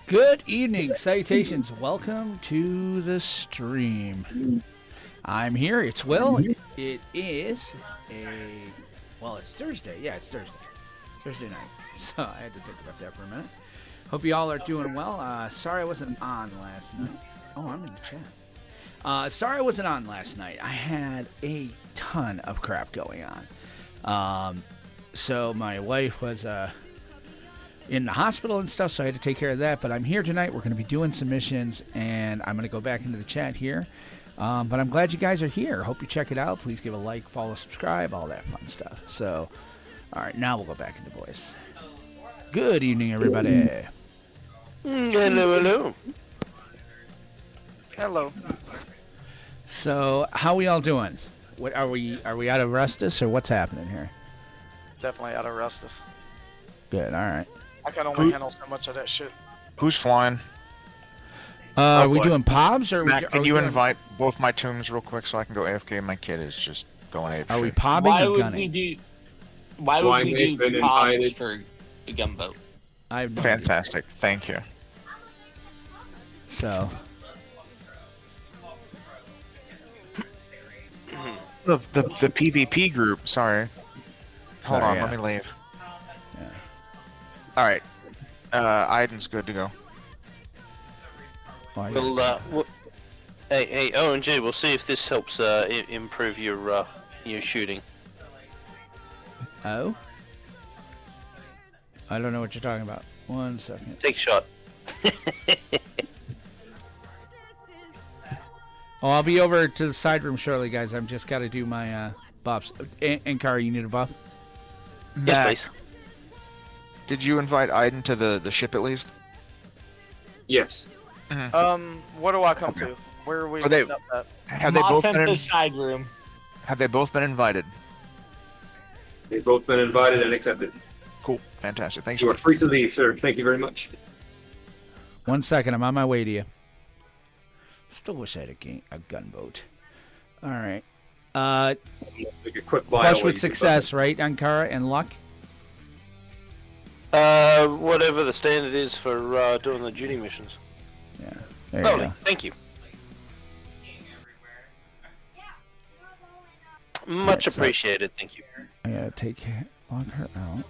Good evening, salutations. Welcome to the stream. I'm here. It's Will. It is it's Thursday. Yeah, it's Thursday. Thursday night. So I had to think about that for a minute. Hope you all are doing well. Sorry I wasn't on last night. Oh, I'm in the chat. Sorry I wasn't on last night. I had a ton of crap going on. So my wife was in the hospital and stuff, so I had to take care of that. But I'm here tonight. We're going to be doing submissions, and I'm going to go back into the chat here. But I'm glad you guys are here. Hope you check it out. Please give a like, follow, subscribe, all that fun stuff. So, all right, now we'll go back into voice. Good evening, everybody. Hello, hello. Hello. So, how we all doing? What are we out of Rustus, or what's happening here? Definitely out of Rustus. Good, all right. I can only handle so much of that shit. Who's flying? Are we doing pobs, or Matt, can you invite both my tombs real quick so I can go AFK? My kid is just going AFK. Are we pobbing or gunning? Why would we do pobs for the gunboat? I have no Fantastic, thank you. So, The PvP group. Sorry. Hold on, yeah. let me leave. Yeah. All right. Aiden's good to go. Well, yeah. Well, hey, ONG, we'll see if this helps improve your shooting. Oh? I don't know what you're talking about. 1 second. Take a shot. Oh, I'll be over to the side room shortly, guys. I've just got to do my buffs. And Kara, you need a buff? Yes, Matt, please. did you invite Aiden to the ship at least? Yes. What do I come to? Where are we? Are they- up at? Have they Moss both sent been? the side room. Have they both been invited? They've both been invited and accepted. Cool, fantastic. Thanks. You are free to leave, sir. Thank you very much. 1 second. I'm on my way to you. Still wish I had a gunboat. All right. Take a quick bio Flush while with you success, right, Ankara, and luck? Whatever the standard is for doing the duty missions. Yeah. There you Lovely, go. thank you. Much so- appreciated, thank you. I gotta log her out.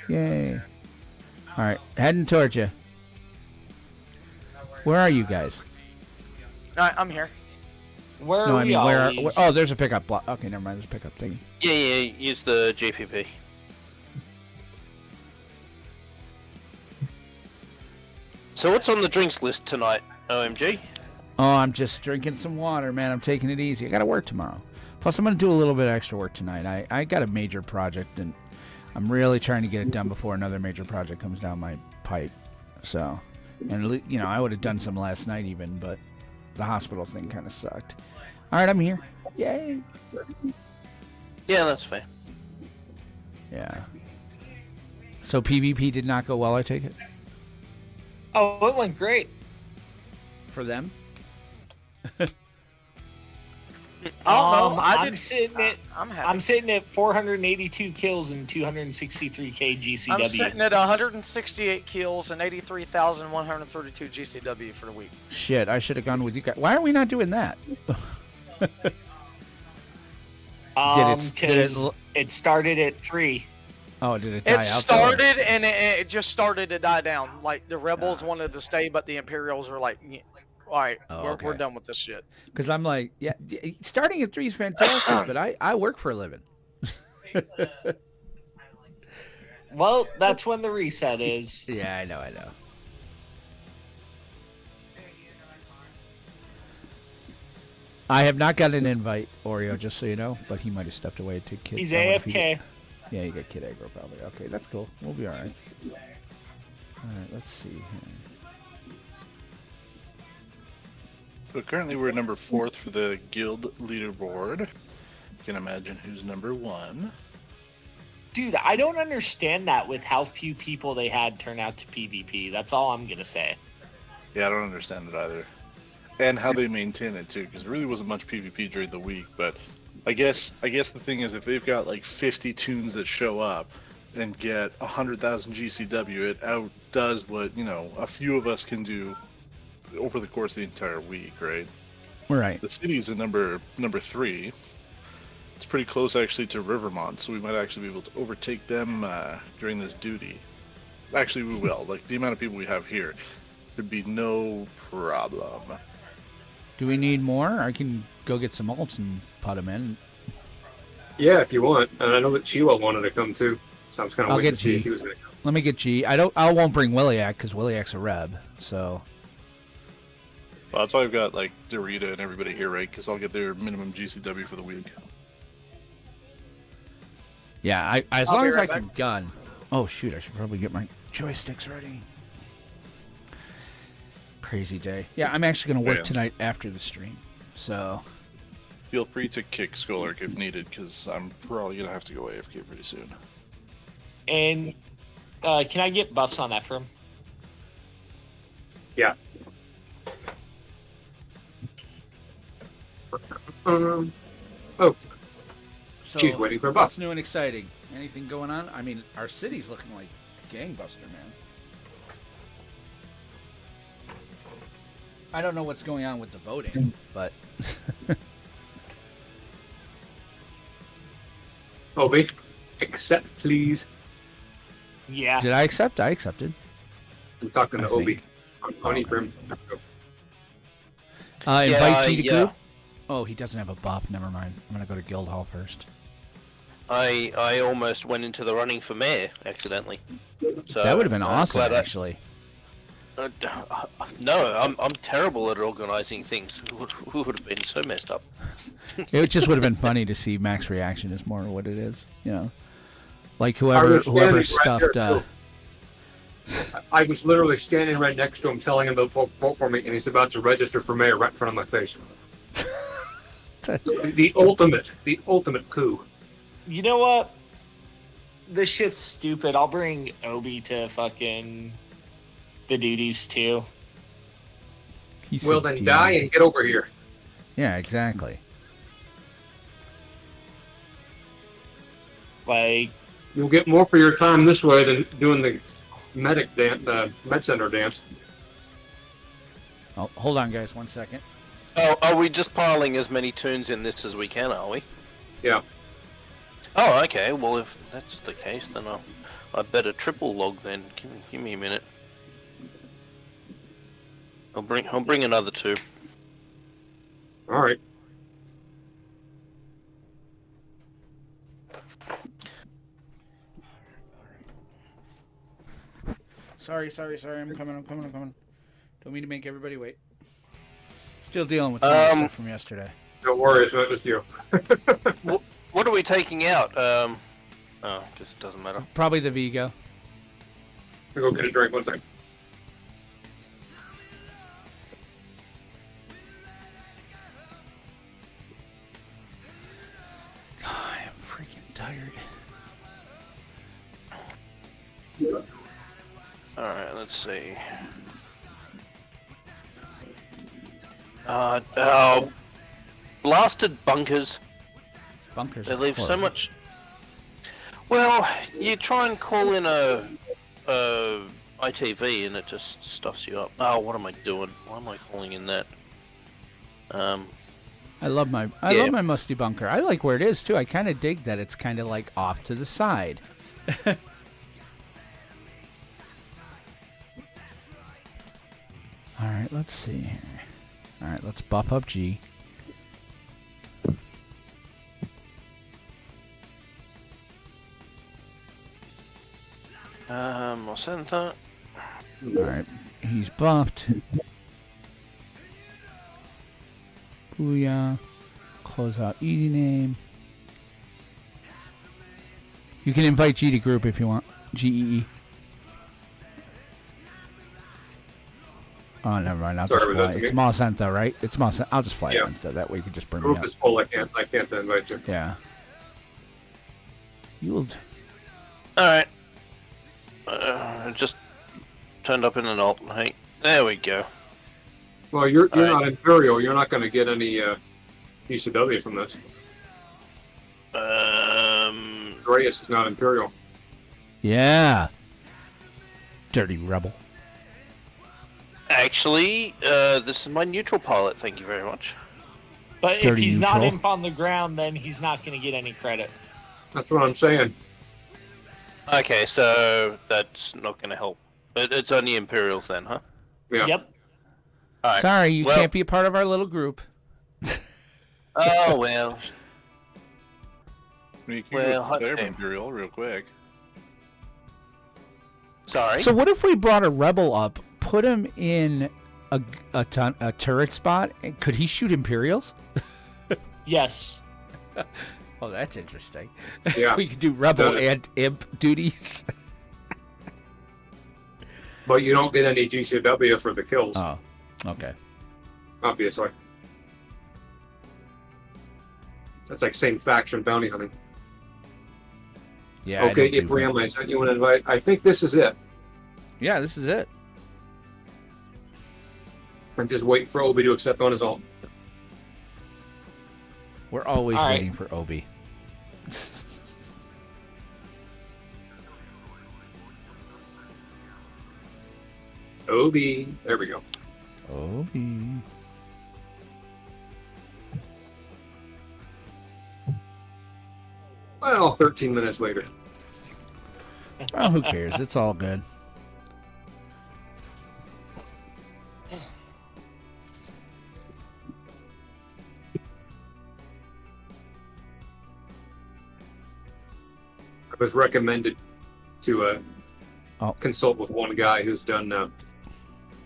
Yay. All right, heading towards you. Where are you guys? Alright, I'm here. Where No, are I we mean, where? always? Oh, there's a pickup block. Okay, never mind. There's a pickup thingy. Yeah, use the GPP. So what's on the drinks list tonight, OMG? Oh, I'm just drinking some water, man. I'm taking it easy. I got to work tomorrow. Plus, I'm going to do a little bit of extra work tonight. I got a major project, and I'm really trying to get it done before another major project comes down my pipe. So, and I would have done some last night even, but the hospital thing kind of sucked. All right, I'm here. Yay. Yeah, that's fair. Yeah. So PvP did not go well, I take it? Oh, it went great. For them? I don't know. I'm sitting at I'm happy. I'm sitting at 482 kills and 263k GCW. I'm sitting at 168 kills and 83,132 GCW for the week. Shit, I should have gone with you guys. Why are we not doing that? Because it started at 3. Oh, did it die out? It started and it just started to die down. Like the rebels wanted to stay, but the Imperials were like, "Yeah, all right, Oh, we're done with this shit." Because I'm like, yeah, starting at 3 is fantastic, but I work for a living. Well, that's when the reset is. Yeah, I know. I have not got an invite, Oreo, just so you know, but he might have stepped away to kid. He's I wonder if he AFK. Yeah, you got kid aggro probably. Okay, that's cool. We'll be all right. All right, let's see here. So currently we're number 4th for the guild leaderboard. You can imagine who's number 1. Dude, I don't understand that with how few people they had turn out to PvP. That's all I'm gonna say. Yeah, I don't understand it either. And how they maintain it too, because there really wasn't much PvP during the week, but I guess the thing is if they've got like 50 tunes that show up, and get 100,000 GCW, it outdoes what, a few of us can do over the course of the entire week, right? Right. The city's at number 3. It's pretty close actually to Rivermont, so we might actually be able to overtake them during this duty. Actually, we will. Like, the amount of people we have here, there'd be no problem. Do we need more? I can go get some alts and put them in. Yeah, if you want. And I know that Sheila wanted to come too, so I was kind of I'll waiting get to see G. if he was going to come. Let me get G. I won't bring Williak because Williak's a reb. So Well, that's why I've got, like, Dorita and everybody here, right? Because I'll get their minimum GCW for the week. yeah, as I'll long be as right I can gun. Oh shoot! I should probably get my joysticks ready. Crazy day. Yeah, I'm actually gonna work Yeah. tonight after the stream. So Feel free to kick Skolark if needed, because I'm probably going to have to go AFK pretty soon. And can I get buffs on Ephraim? Yeah. Oh, So, she's waiting for a buff. what's new and exciting? Anything going on? I mean, our city's looking like gangbuster, man. I don't know what's going on with the voting, but Obi, accept, please. Yeah. did I accept? I accepted. I'm talking to I Obi. think. On Okay. Ephraim. Invite G to yeah. group. Oh, he doesn't have a buff. Never mind. I'm gonna go to Guild Hall first. I almost went into the running for mayor accidentally. So That would have been I'm awesome, glad actually. No, I'm terrible at organizing things. Who would have been so messed up? It just would have been funny to see Mac's reaction is more what it is, Like I whoever was standing right stuffed. there, I was literally standing right next to him, telling him to vote for me, and he's about to register for mayor right in front of my face. The ultimate coup. You know what? This shit's stupid. I'll bring Obi to fucking the duties too. He's Well, so then demon. die and get over here. Yeah, exactly. Like, You'll get more for your time this way than doing the medic dance, med center dance. Oh, hold on, guys, 1 second. Oh, are we just piling as many tunes in this as we can? Are we? Yeah. Oh, okay. Well, if that's the case, then I better triple log then. Give me a minute. I'll bring another 2. All right. Sorry. I'm coming. Don't mean to make everybody wait. Still dealing with some of the stuff from yesterday. Don't worry, it's not just you. What are we taking out? Oh, just doesn't matter. Probably the Vigo. I'll go get a drink 1 second. I am freaking tired. Alright, let's see. Blasted bunkers. Bunkers. They are leave so horrible. much. Well, you try and call in a ITV and it just stuffs you up. Oh, what am I doing? Why am I calling in that? I love my musty bunker. I like where it is too. I kind of dig that it's kind of like off to the side. All right, let's see here. All right, let's buff up G. I'll send that. All right, he's buffed. Booyah. Close out easy name. You can invite G to group if you want. GEE. Oh, never mind. I'll Sorry, just but fly. that's It's okay. Malcenta, right? It's Malcenta. I'll just fly Yeah. it. That way you can just bring me Group up. is full. I can't invite you. Yeah. You'll. Alright. Just turned up in an alt. Hey, there we go. Well, you're All right. not Imperial. You're not going to get any ECW from this. Dreas is not Imperial. Yeah. Dirty rebel. Actually, this is my neutral pilot. Thank you very much. But if Dirty he's not neutral. imp on the ground, then he's not going to get any credit. That's what I'm saying. Okay, so that's not going to help. It's only Imperials then, huh? Yeah. Yep. All right. Sorry, you Well- can't be a part of our little group. Oh well. I mean, you can Well, go hot there, damn. Imperial, real quick. Sorry. So what if we brought a rebel up, put him in a turret spot, and could he shoot Imperials? Yes. Oh, that's interesting. Yeah. We could do rebel Done it. and imp duties. But you don't get any GCW for the kills, Oh, okay. obviously. That's like same faction bounty hunting. Yeah. I Okay, don't do Ibrahim, that. I sent you an invite. I think this is it. Yeah, this is it. I'm just waiting for Obi to accept on his own. We're always All right. waiting for Obi. Obi. There we go. Obi. Well, 13 minutes later. Oh, who cares? It's all good. I was recommended to Oh. consult with one guy who's done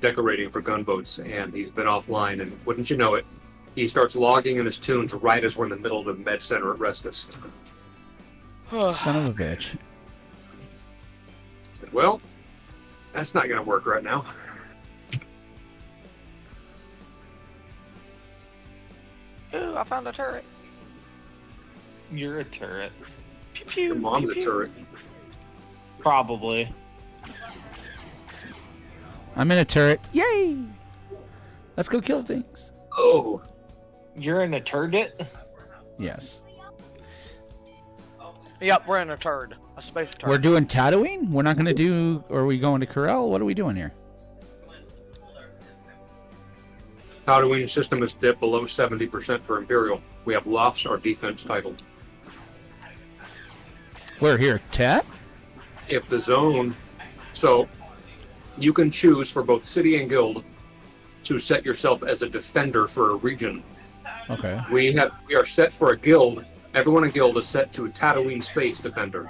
decorating for gunboats, and he's been offline, and wouldn't you know it, he starts logging in his tunes right as we're in the middle of the med center at Restus. Son of a bitch. Said, well, that's not going to work right now. Ooh, I found a turret. You're a turret. Pew pew. Your mom's pew, a pew. turret. Probably. I'm in a turret. Yay! Let's go kill things. Oh, You're in a turret? Yes. Yep, we're in a turd. A space turd. We're doing Tatooine? We're not going to do... Or are we going to Corel? What are we doing here? Tatooine system is dipped below 70% for Imperial. We have lost our defense title. We're here. Tat? If the zone, so you can choose for both city and guild to set yourself as a defender for a region. Okay. We are set for a guild. Everyone in guild is set to a Tatooine space defender.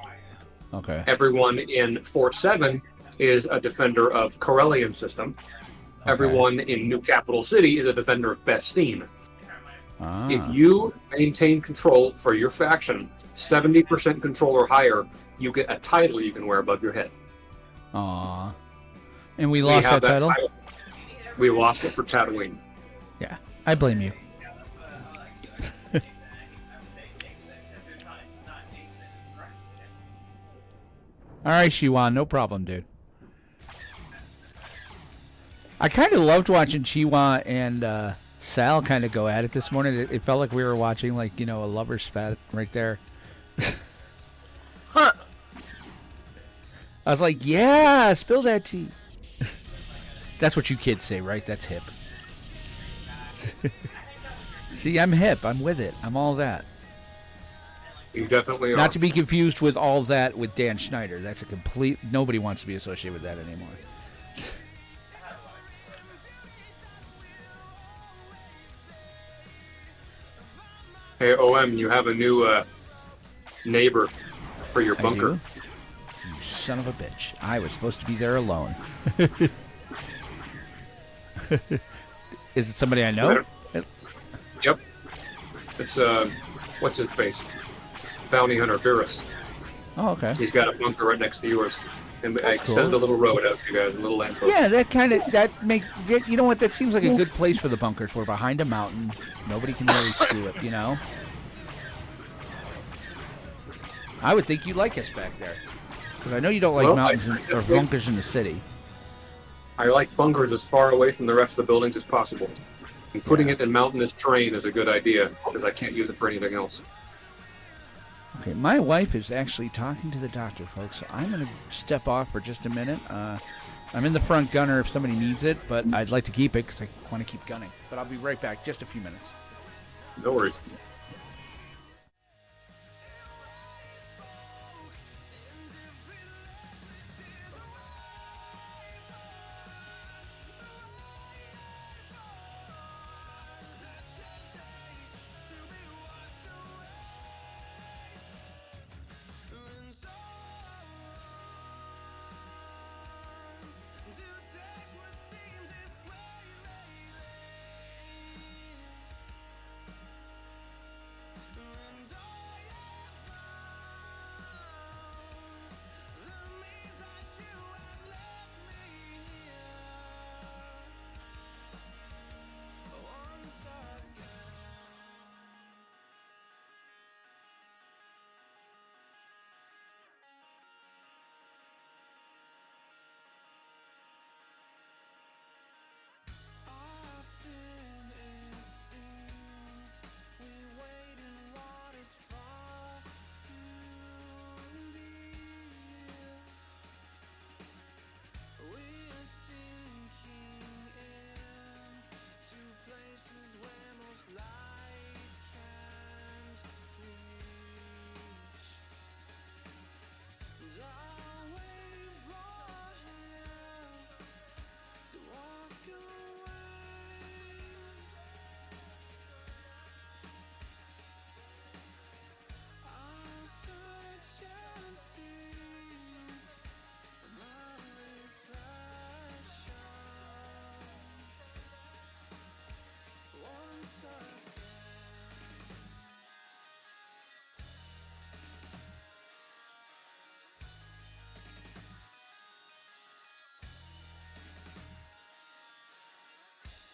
Okay. Everyone in Fort 7 is a defender of Corellian system. Okay. Everyone in New Capital City is a defender of Bastine. Ah. If you maintain control for your faction, 70% control or higher, you get a title you can wear above your head. Aw. And we We lost have that title? We lost it for Tatooine. Yeah. I blame you. All right, Shiwan, no problem, dude. I kind of loved watching Chiwa and Sal kind of go at it this morning. It felt like we were watching, like, you know, a lover's spat right there. Huh. I was like, yeah, spill that tea. That's what you kids say, right? That's hip. See, I'm hip. I'm with it. I'm all that. You definitely are. Not to be confused with all that with Dan Schneider. That's a complete... Nobody wants to be associated with that anymore. Hey, OM, you have a new neighbor for your I bunker. do? You son of a bitch. I was supposed to be there alone. Is it somebody I know? Yep. It's, what's his face? Bounty Hunter Virus. Oh, okay. He's got a bunker right next to yours. And I That's extended cool. a little road out to you guys, a little land post. Yeah, that makes... You know what? That seems like a good place for the bunkers. We're behind a mountain. Nobody can really screw it, you know? I would think you like us back there. Because I know you don't like Well, mountains I or bunkers in the city. I like bunkers as far away from the rest of the buildings as possible. And putting it in mountainous terrain is a good idea, because I can't use it for anything else. Okay, my wife is actually talking to the doctor, folks, so I'm going to step off for just a minute. I'm in the front gunner if somebody needs it, but I'd like to keep it because I want to keep gunning. But I'll be right back, just a few minutes. No worries.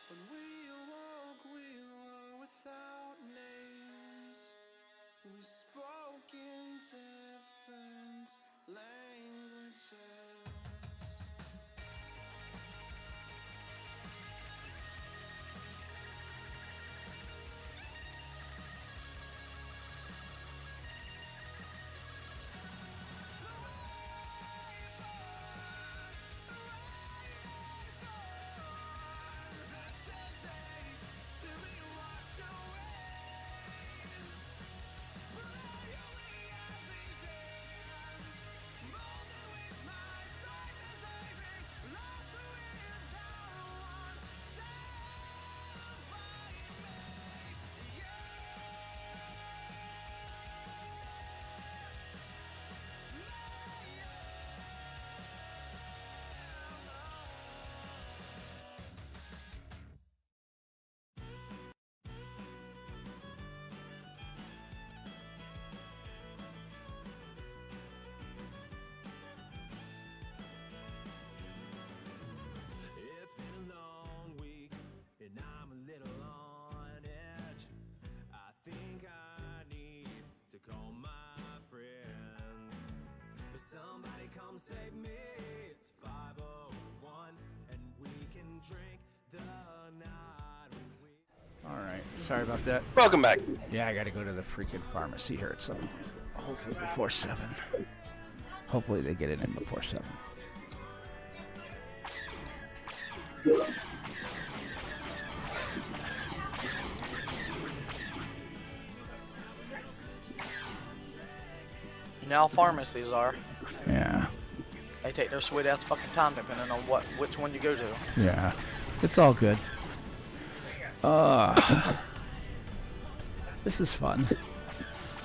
When we awoke, we were without names. We spoke in different languages. It's been a long week, and I'm a little on edge. I think I need to call my friends. Somebody come save me. It's 5:01, and we can drink the night away. All right, sorry about that. Welcome back. Yeah, I got to go to the freaking pharmacy here at 7. Hopefully before 7. Hopefully they get it in before 7. Now pharmacies are. Yeah, They take their sweet ass fucking time depending on which one you go to. yeah. It's all good. This is fun.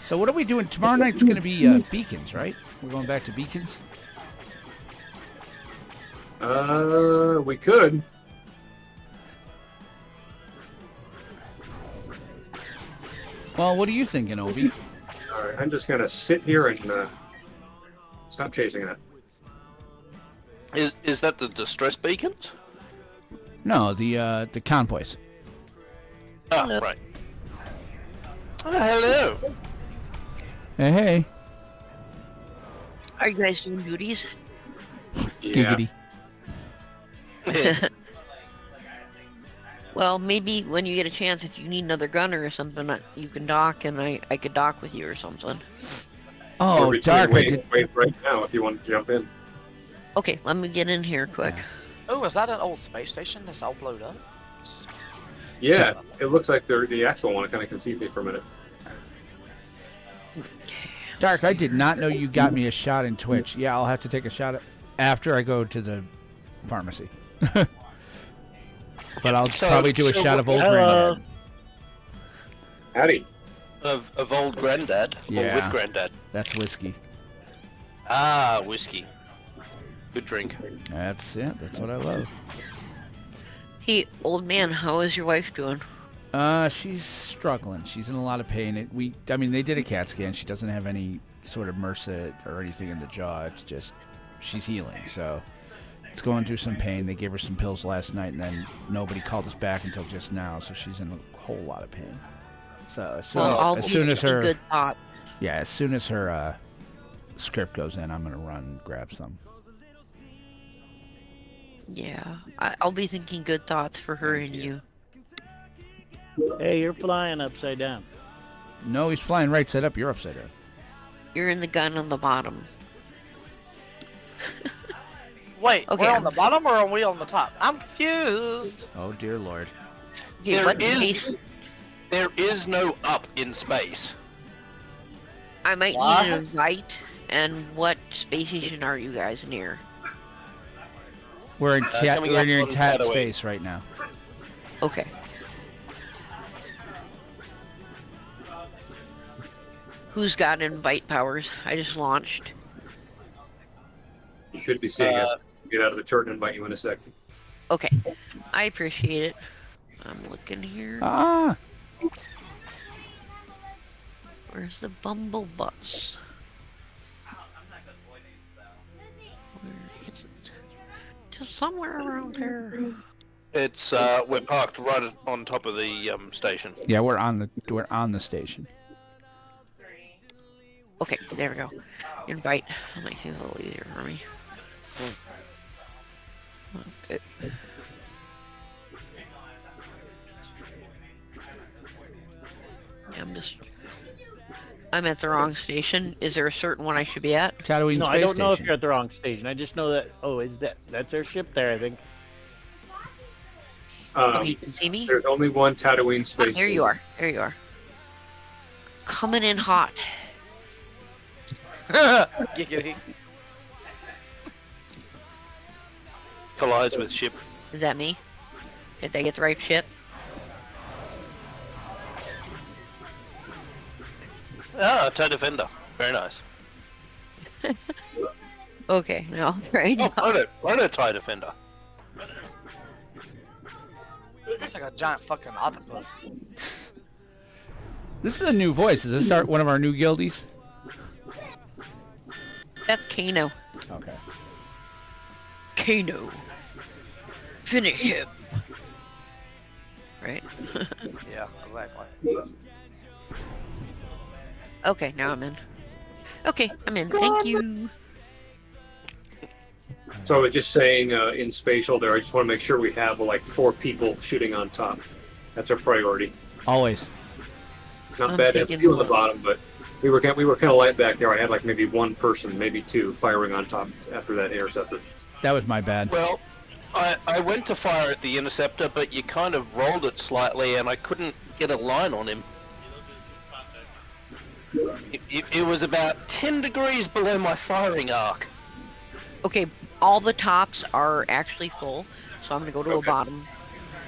So what are we doing? Tomorrow night's going to be Beacons, right? We're going back to Beacons? We could. Well, what are you thinking, Obi? All right, I'm just gonna sit here and stop chasing that. Is that the distress beacons? No, the convoys. Oh, right. Oh, hello. Hey, hey. Are you guys doing duties? Yeah. Giggity. Well, maybe when you get a chance, if you need another gunner or something, you can dock, and I could dock with you or something. Oh, between Dark, I wait, did. wait right now if you want to jump in. Okay, let me get in here quick. Oh, is that an old space station that's all blowed up? Yeah, it looks like they're the actual one. It kind of confused me for a minute. Dark, I did not know you got me a shot in Twitch. Yeah, I'll have to take a shot after I go to the pharmacy. But I'll probably do a shot of Old Granddad. Howdy. Of old granddad, or Yeah. with granddad. That's whiskey. Ah, whiskey. Good drink. That's it. That's what I love. Hey, old man, how is your wife doing? She's struggling. She's in a lot of pain. I mean, they did a CAT scan. She doesn't have any sort of MRSA or anything in the jaw. It's just she's healing. So it's going through some pain. They gave her some pills last night, and then nobody called us back until just now. So she's in a whole lot of pain. So as soon as her good thought. yeah, as soon as her script goes in, I'm gonna run and grab some. Yeah, I'll be thinking good thoughts for her and you. Hey, you're flying upside down. No, he's flying right side up. You're upside down. You're in the gun on the bottom. Wait, Okay, we're on I'm- the bottom or are we on the top? I'm confused. Oh dear Lord. Okay, There what is- space? There is no up in space. I might What? need an invite. And what space station are you guys near? We're in coming we're up near on tat Tatooine. space right now. Okay. Who's got invite powers? I just launched. You should be seeing us get out of the turret and invite you in a sec. Okay. I appreciate it. I'm looking here. Ah. Where's the Bumble Bus? Where is it? Just somewhere around here. It's we're parked right on top of the station. Yeah, we're on the station. Okay, there we go. Invite. That makes things a little easier for me. Okay. I'm at the wrong station. Is there a certain one I should be at? Tatooine No, Space I don't know if Station. you're at the wrong station. I just know that. Oh, that's their ship there? I think. Okay, you can see me? There's only one Tatooine Ah, space. there you are. There you are. Coming in hot. Giggity. Collides with ship. Is that me? Did I get the right ship? Ah, TIE Defender. Very nice. Okay, no, right. Oh, Proto TIE Defender. It's like a giant fucking octopus. This is a new voice. Is this one of our new guildies? That's Kano. Okay. Kano. Finish him. Right? Yeah, exactly. Okay, now I'm in. Okay, I'm in. Thank you. So I was just saying in spatial there, I just want to make sure we have like 4 people shooting on top. That's our priority. Always. Not I'm bad to have taking 2 on the one. bottom, but we were kind of light back there. I had like maybe 1 person, maybe 2, firing on top after that interceptor. That was my bad. Well, I went to fire at the interceptor, but you kind of rolled it slightly, and I couldn't get a line on him. It was about 10 degrees below my firing arc. Okay, all the tops are actually full, so I'm gonna go to a Okay. bottom.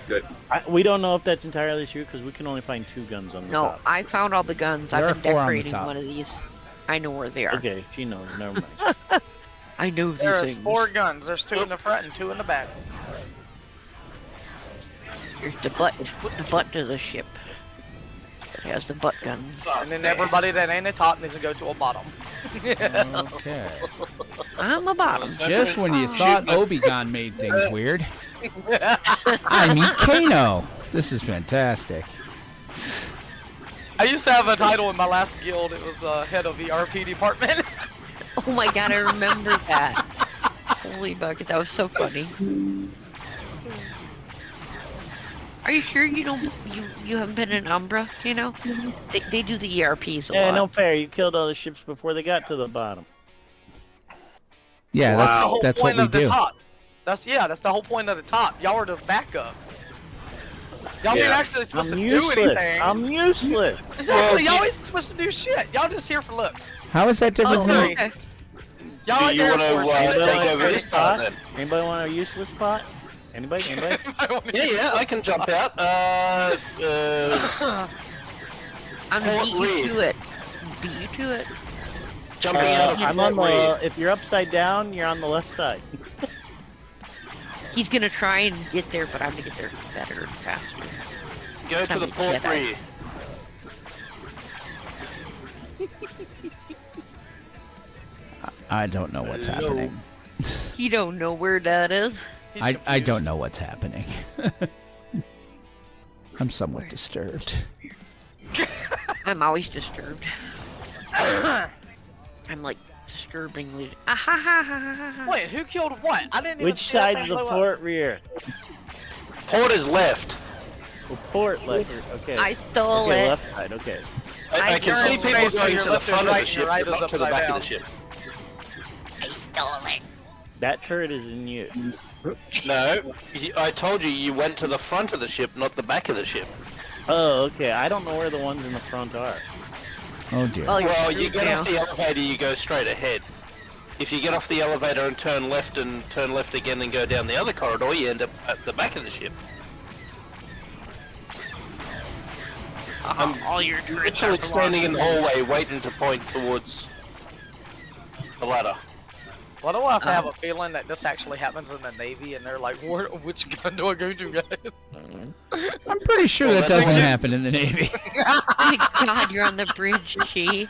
Good. We don't know if that's entirely true because we can only find 2 guns on the No, top. I found all the guns. There are I've been 4 on the decorating top. one of these. I know where they are. Okay, she knows. Never mind. I know these There's things. 4 guns. There's 2 in the front and 2 in the back. Here's the butt. It's putting the butt to the ship. It has the butt guns. And then everybody that ain't a top needs to go to a bottom. Okay. I'm a bottom. Just when you thought Obi-Wan made things weird. I mean, Kano. This is fantastic. I used to have a title in my last guild. It was head of ERP department. Oh my god, I remember that. Holy bucket, that was so funny. Are you sure you don't you haven't been in Umbra? You know, they do the ERPs a Yeah, lot. no fair. You killed all the ships before they got to the bottom. Yeah, Wow. The whole that's what point we of the do. top. That's the whole point of the top. Y'all are the backup. Y'all ain't Yeah. actually supposed I'm to do useless. anything. I'm useless. Exactly. Y'all ain't supposed to do shit. Y'all just here for looks. How is that different Oh, from? okay. Y'all Do like you Air want to Force. take over this part then? Anybody want a useless spot? Anybody? Yeah, I can jump out. I'm gonna Port beat you Reed. to it. Beat you to it. Jumping out of I'm on Port Reed. the. If you're upside down, you're on the left side. He's gonna try and get there, but I'm gonna get there better and faster. Go to the Port Jedi. Reed. I don't know what's Hello. happening. You don't know where that is. He's I confused. don't know what's happening. I'm somewhat disturbed. I'm always disturbed. I'm like disturbingly. Ah, ha, ha, ha, ha, ha. Wait, who killed what? I didn't even Which see that side's thing the blow up. port rear? Port is left. Oh, port left. Okay. I stole okay, it. left side. Okay. I can You're see in people space, so going your to the left is front of right the and ship, your right but is not to the upside back down. of the ship. I stole it. That turret is in you. No, I told you you went to the front of the ship, not the back of the ship. Oh, okay. I don't know where the ones in the front are. Oh dear. Oh, you're Well, you screwed get now. off the elevator, you go straight ahead. If you get off the elevator and turn left again and go down the other corridor, you end up at the back of the ship. All your turrets Literally are standing in the belonging. hallway waiting to point towards the ladder. Why do I have a feeling that this actually happens in the Navy and they're like, which gun do I go to, guys? I'm pretty sure Well, that that's doesn't okay. happen in the Navy. Thank God you're on the bridge, Chi.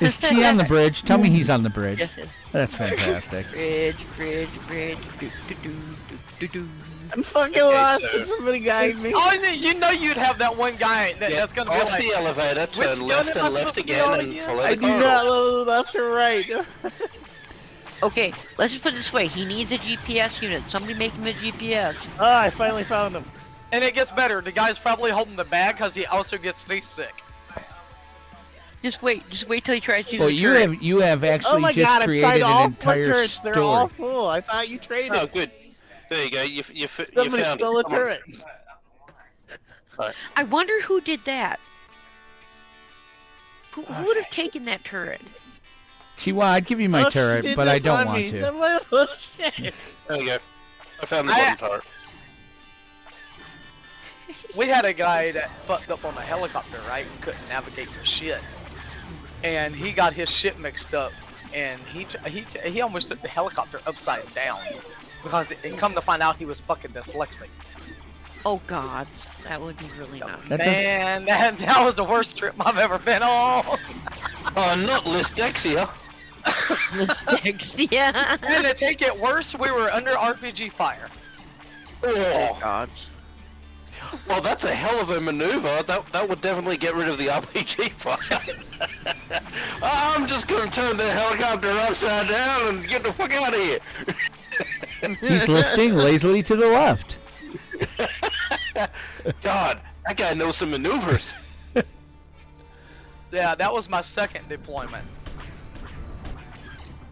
Is T on the bridge? Tell me he's on the bridge. Yes, yes. That's fantastic. Bridge, bridge, bridge. Do, do, do, do, do, do. I'm fucking Okay, lost. so- Did somebody guide me? Oh, you know you'd have that one guy that's gonna be off like, the elevator, "Which turn gun left am I and left supposed to be again on and again?" follow I the do not corridor. know left or right. Okay, let's just put it this way. He needs a GPS unit. Somebody make him a GPS. Ah, I finally found him. and it gets better. The guy's probably holding the bag because he also gets seasick. Just wait till he tries to. Well, use the you have Oh actually my just god, I've tried created all an four entire turrets. They're all story. full. I thought you traded. Oh, good. There you go. You Somebody found stole it. a Come on. turret. I wonder who did that. Who would have taken that turret? Chihuahua, I'd give you my Oh, she turret, did but I this don't on want me. to. That little shit. There you go. I found the bottom turret. We had a guy that fucked up on a helicopter, right, and couldn't navigate for shit. And he got his shit mixed up, and he almost took the helicopter upside down because and come to find out he was fucking dyslexic. Oh God, that would be really not. That Man, that was the worst trip I've ever been on. Oh, not Lysdexia. Mistakes, yeah. And to take it worse, we were under RPG fire. Oh, God. well, that's a hell of a maneuver. That would definitely get rid of the RPG fire. I'm just gonna turn the helicopter upside down and get the fuck out of here. He's listing lazily to the left. God, that guy knows some maneuvers. Yeah, that was my second deployment.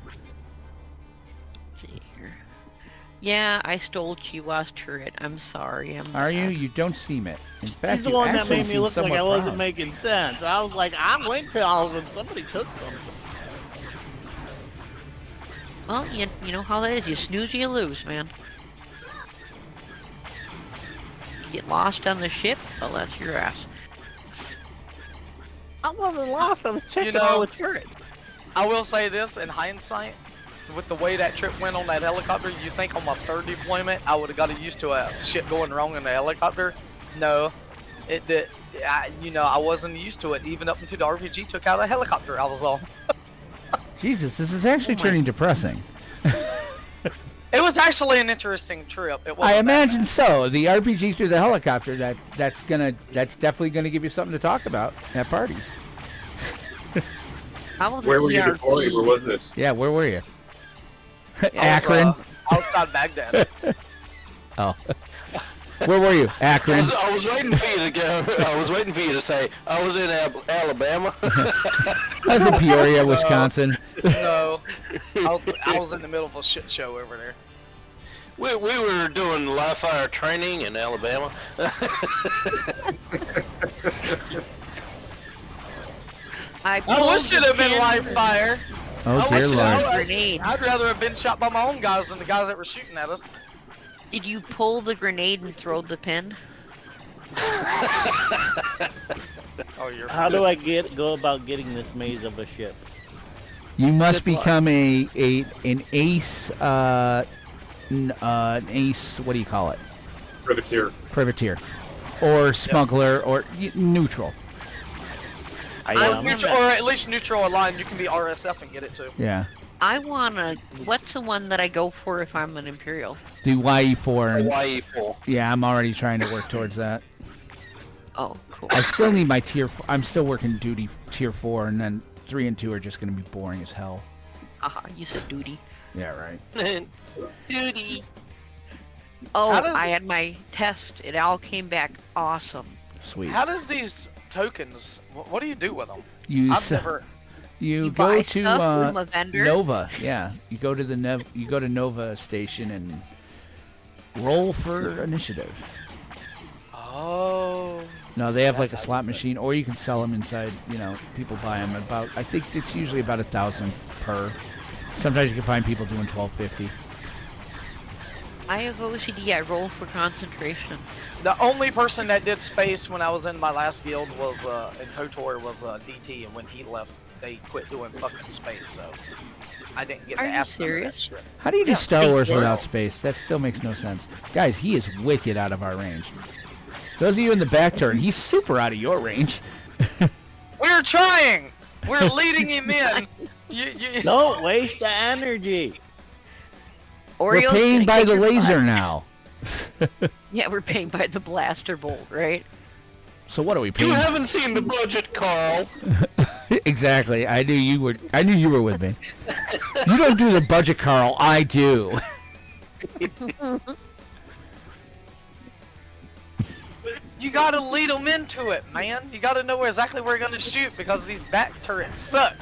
Let's see here. Yeah, I stole Chihuahua's turret. I'm sorry. Are you? You don't seem it. In fact, He's the you one that actually made me seem look like somewhat I wasn't proud. making sense. I was like, I'm waiting till all of them. Somebody took something. Well, you know how that is. You snooze, you lose, man. Get lost on the ship? Well, that's your ass. I wasn't lost. I was checking know- all the turrets. I will say this in hindsight, with the way that trip went on that helicopter, you think on my third deployment I would have got used to a shit going wrong in the helicopter? No, it did. I wasn't used to it even up until the RPG took out a helicopter I was on. Jesus, this is actually turning depressing. It was actually an interesting trip. It I wasn't that imagine so. The RPG through the helicopter, that's definitely gonna give you something to talk about at parties. How was Where the were you ERP? deployed? Where was this? Yeah, where were you? bad. Akron. Outside Baghdad. Oh. Where were you? Akron. I was waiting for you to go. I was waiting for you to say I was in Alabama. That's in Peoria, Wisconsin. No, I was in the middle of a shit show over there. We were doing live fire training in Alabama. I wish it had been live fire. Oh dear Lord. Grenade. I'd rather have been shot by my own guys than the guys that were shooting at us. Did you pull the grenade and throw the pin? Oh, you're. How do I go about getting this maze of a ship? You must become an ace. An ace. What do you call it? Privateer, or smuggler, or neutral. Neutral, or at least neutral aligned. You can be RSF and get it too. Yeah. I wanna. What's the one that I go for if I'm an Imperial? Do YE4. YE4. Yeah, I'm already trying to work towards that. Oh, cool. I still need my tier. I'm still working duty tier 4, and then 3 and 2 are just gonna be boring as hell. Aha, you said duty. Yeah, right. Duty. Oh, I had my test. It all came back awesome. Sweet. How does these tokens? What do you do with them? You go buy to stuff from a vendor. Nova. Yeah, you go to the you go to Nova station and roll for initiative. Oh. No, they have like a slot machine, or you can sell them inside. You know, people buy them I think it's usually about 1,000 per. Sometimes you can find people doing 1250. I have OCD. I roll for concentration. The only person that did space when I was in my last guild was in KOTOR was DT, and when he left, they quit doing fucking space. So I didn't get. Are to you ask them that serious? shit. How do you do Yeah, Star big Wars deal. without space? That still makes no sense. Guys, he is wicked out of our range. Those of you in the back turn, he's super out of your range. We're trying. We're leading him in. Don't waste the energy. We're Oreo's paying gonna by kick the your laser butt. now. Yeah, we're paying by the blaster bolt, right? So what are we You paying? haven't seen the budget, Carl. Exactly. I knew you were with me. You don't do the budget, Carl. I do. You gotta lead them into it, man. You gotta know exactly where you're gonna shoot because these back turrets suck.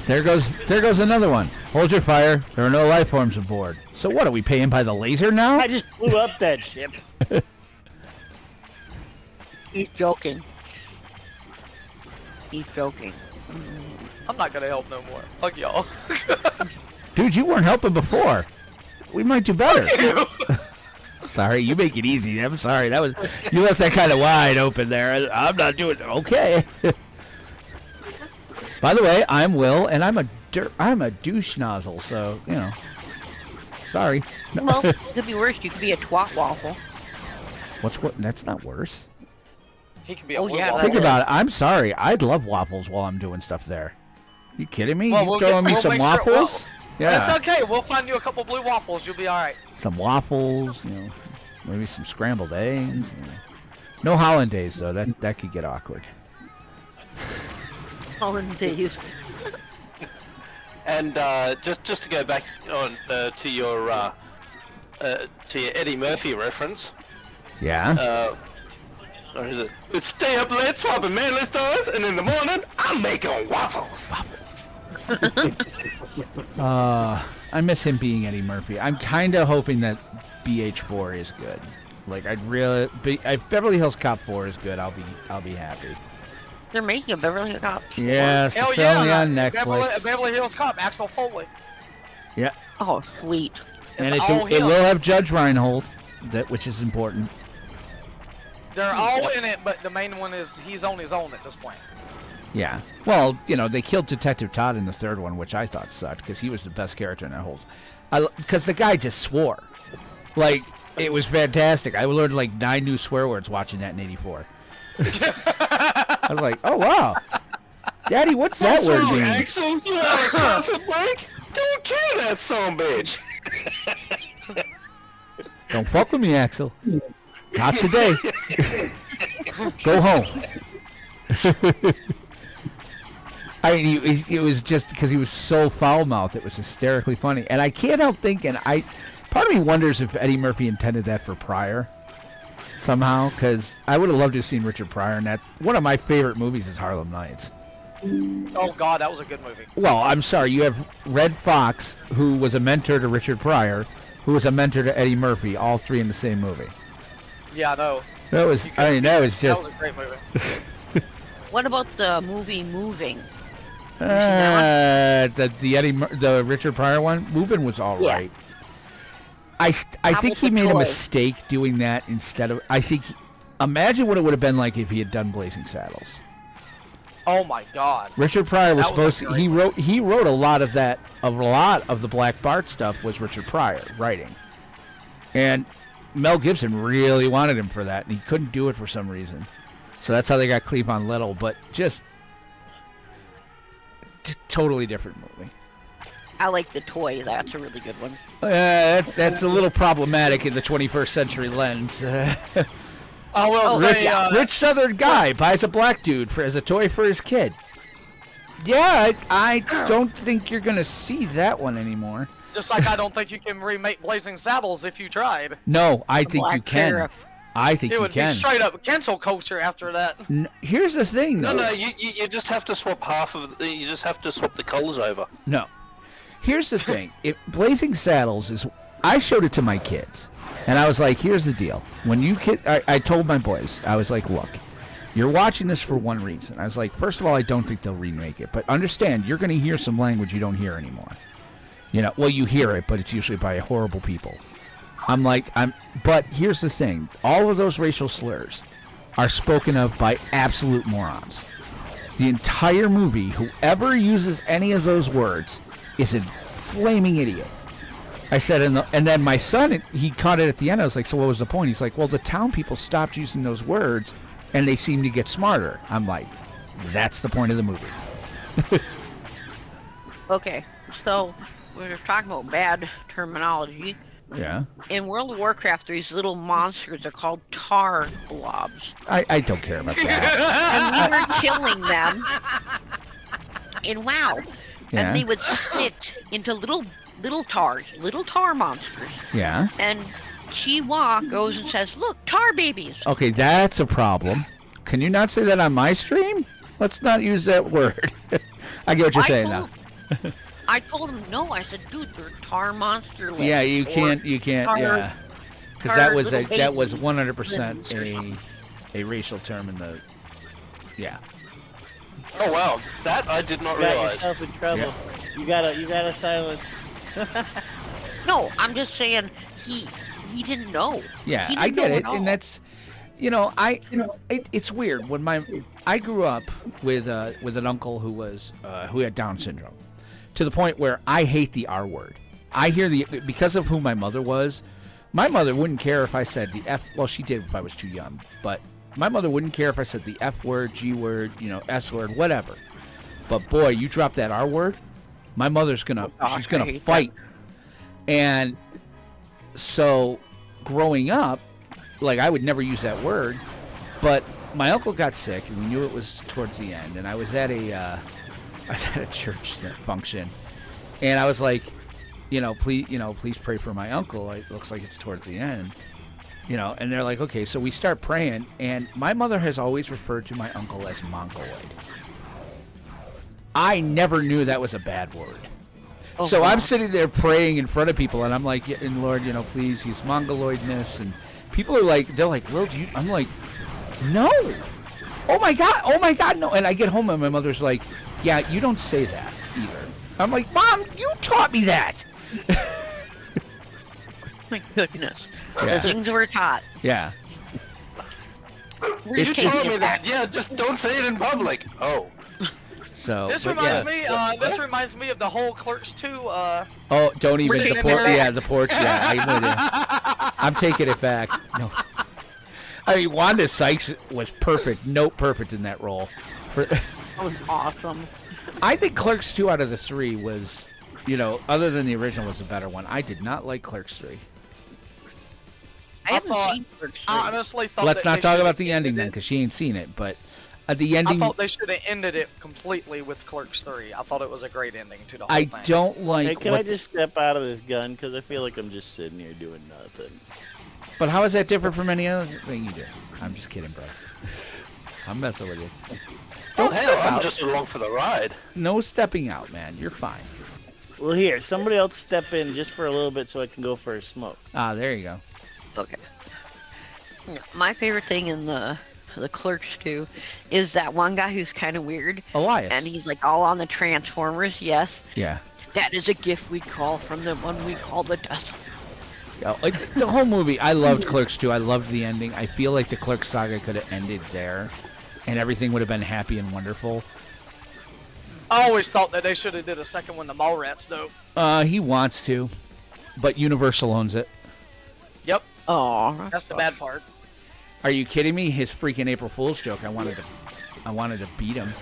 There goes another one. Hold your fire. There are no life forms aboard. So what are we paying by the laser now? I just blew up that ship. He's joking. He's joking. I'm not gonna help no more. Fuck y'all. Dude, you weren't helping before. We might do better. Sorry, you make it easy. I'm sorry. That was you left that kind of wide open there. I'm not doing okay. By the way, I'm Will, and I'm a douche nozzle. So you know. Sorry. No. Well, it could be worse. You could be a twat waffle. That's not worse. He can be a Oh, yeah, little Think that's about it. I'm sorry. I'd love waffles while I'm doing stuff there. You kidding me? Well, You we'll throwing me we'll some make sure- waffles? Yeah. That's okay. We'll find you a couple blue waffles. You'll be all right. Some waffles. You know, maybe some scrambled eggs. You know. No hollandaise though. That could get awkward. Hollandaise. And just to go back on to your Eddie Murphy reference. Yeah. Or is it? It's stay up late swapping manly stars, and in the morning I'm making waffles. I miss him being Eddie Murphy. I'm kind of hoping that BH4 is good. Like if Beverly Hills Cop 4 is good, I'll be happy. They're making a Beverly Hills Cop. Yes, Hell it's yeah! only on Netflix. Beverly Hills Cop, Axel Foley. Yeah, Oh, sweet. and It's it all him. will have Judge Reinhold, which is important. They're all in it, but the main one is he's on his own at this point. Yeah. Well, you know, they killed Detective Todd in the third one, which I thought sucked because he was the best character in that whole. Because the guy just swore, like it was fantastic. I learned like 9 new swear words watching that in '84. I was like, oh wow, Daddy, what's that word mean? Axel, you on a profit break? Don't kill that son bitch. Don't fuck with me, Axel. Not today. Go home. I mean, it was just because he was so foul-mouthed. It was hysterically funny, and I can't help thinking. Part of me wonders if Eddie Murphy intended that for Pryor. somehow, because I would have loved to have seen Richard Pryor in that. One of my favorite movies is Harlem Nights. Oh God, that was a good movie. Well, I'm sorry, you have Red Fox, who was a mentor to Richard Pryor, who was a mentor to Eddie Murphy, all three in the same movie. Yeah, I know. That was, I mean, that was just... That was a great movie. What about the movie Moving? The Richard Pryor one, Moving was all Yeah. right. I How think about he the made a toy? mistake doing that instead of. Imagine what it would have been like if he had done Blazing Saddles. Oh my God. Richard Pryor was That was a supposed to. great He wrote a lot of that. A lot of the Black Bart stuff was Richard Pryor writing, and Mel Gibson really wanted him for that, and he couldn't do it for some reason. So that's how they got Cleavon Little, but just totally different movie. I like the toy. That's a really good one. That's a little problematic in the 21st century lens. I will Rich Southern guy buys a black dude as a toy for his kid. Yeah, I don't think you're going to see that one anymore. Just like I don't think you can remake Blazing Saddles if you tried. No, I think Black you can. Sheriff. I think It you would can. be straight up cancel culture after that. Here's the thing, though. No, you just have to swap you just have to swap the colors over. No. Here's the thing. Blazing Saddles is... I showed it to my kids, and I was like, here's the deal. When you I told my boys, I was like, look, you're watching this for one reason. I was like, first of all, I don't think they'll remake it, but understand, you're going to hear some language you don't hear anymore. You know, well, you hear it, but it's usually by horrible people. But here's the thing. All of those racial slurs are spoken of by absolute morons. The entire movie, whoever uses any of those words is a flaming idiot. I said, and then my son, he caught it at the end. I was like, so what was the point? He's like, well, the town people stopped using those words, and they seem to get smarter. I'm like, that's the point of the movie. Okay, so we're just talking about bad terminology. Yeah. In World of Warcraft, these little monsters are called tar blobs. I don't care about that. And we were killing them in WoW. Yeah. And they would split into little tar monsters. Yeah. And Chihuahua goes and says, look, tar babies. Okay, that's a problem. Can you not say that on my stream? Let's not use that word. I get what you're saying now. I told him no. I said, dude, they're tar monster lips. Yeah, you can't, tar- yeah. Because tar that was little 100% a racial term in the, yeah. Oh wow, that I did not You got realize. yourself in trouble. Yeah. You gotta silence. No, I'm just saying he didn't know. Yeah, He didn't I get know it, at all. and that's, it's weird when I grew up with an uncle who had Down syndrome, to the point where I hate the R word. I hear because of who my mother was. My mother wouldn't care if I said the F. Well, she did if I was too young, but my mother wouldn't care if I said the F word, G word, S word, whatever. But boy, you drop that R word, my mother's she's I gonna hate fight. And so, growing up, like, I would never use that word, but my uncle got sick, and we knew it was towards the end. And I was at a church function, and I was like, please pray for my uncle. It looks like it's towards the end, And they're like, okay. So we start praying, and my mother has always referred to my uncle as Mongoloid. I never knew that was a bad word. So I'm sitting there praying in front of people, and I'm like, and Lord, please, he's Mongoloidness. And people are like, they're like, well, I'm like, no. Oh my God, no. And I get home, and my mother's like, yeah, you don't say that either. I'm like, Mom, you taught me that. My goodness. Yeah. The things we're taught. Yeah. We're It's just just- taking Told me it that. back. Yeah, just don't say it in public. Oh. So. This but reminds yeah. me. This reminds me of the whole Clerks 2. Oh, don't even Sitting the in porch. there. Yeah, the porch. Yeah, I'm taking it back. No. I mean, Wanda Sykes was perfect, perfect in that role. That was awesome. I think Clerks 2 out of the 3 was, other than the original, was a better one. I did not like Clerks 3. I haven't thought- seen Clerks I 3. honestly thought. Let's that not they talk should've about the ending ended then, it- because she ain't seen it. But the I ending, thought they should have ended it completely with Clerks 3. I thought it was a great ending to the whole I thing. don't like. Hey, can what I just step out of this gun? Because I feel like I'm just sitting here doing nothing. But how is that different from any other thing you do? I'm just kidding, bro. I'm messing with you. Don't Hell, step I'm out. just along for the ride. No stepping out, man. You're fine. Well, here, somebody else step in just for a little bit so I can go for a smoke. Ah, there you go. Okay. My favorite thing in the Clerks 2 is that one guy who's kind of weird. Elias. And he's like all on the Transformers, yes. Yeah. That is a gift we call from the one we call the dust. Yeah, like the whole movie, I loved Clerks 2. I loved the ending. I feel like the Clerks saga could have ended there, and everything would have been happy and wonderful. I always thought that they should have did a second one to Mallrats, though. He wants to, but Universal owns it. Yep, Oh, that's the bad part. Are you kidding me? His freaking April Fool's joke. I wanted to beat him.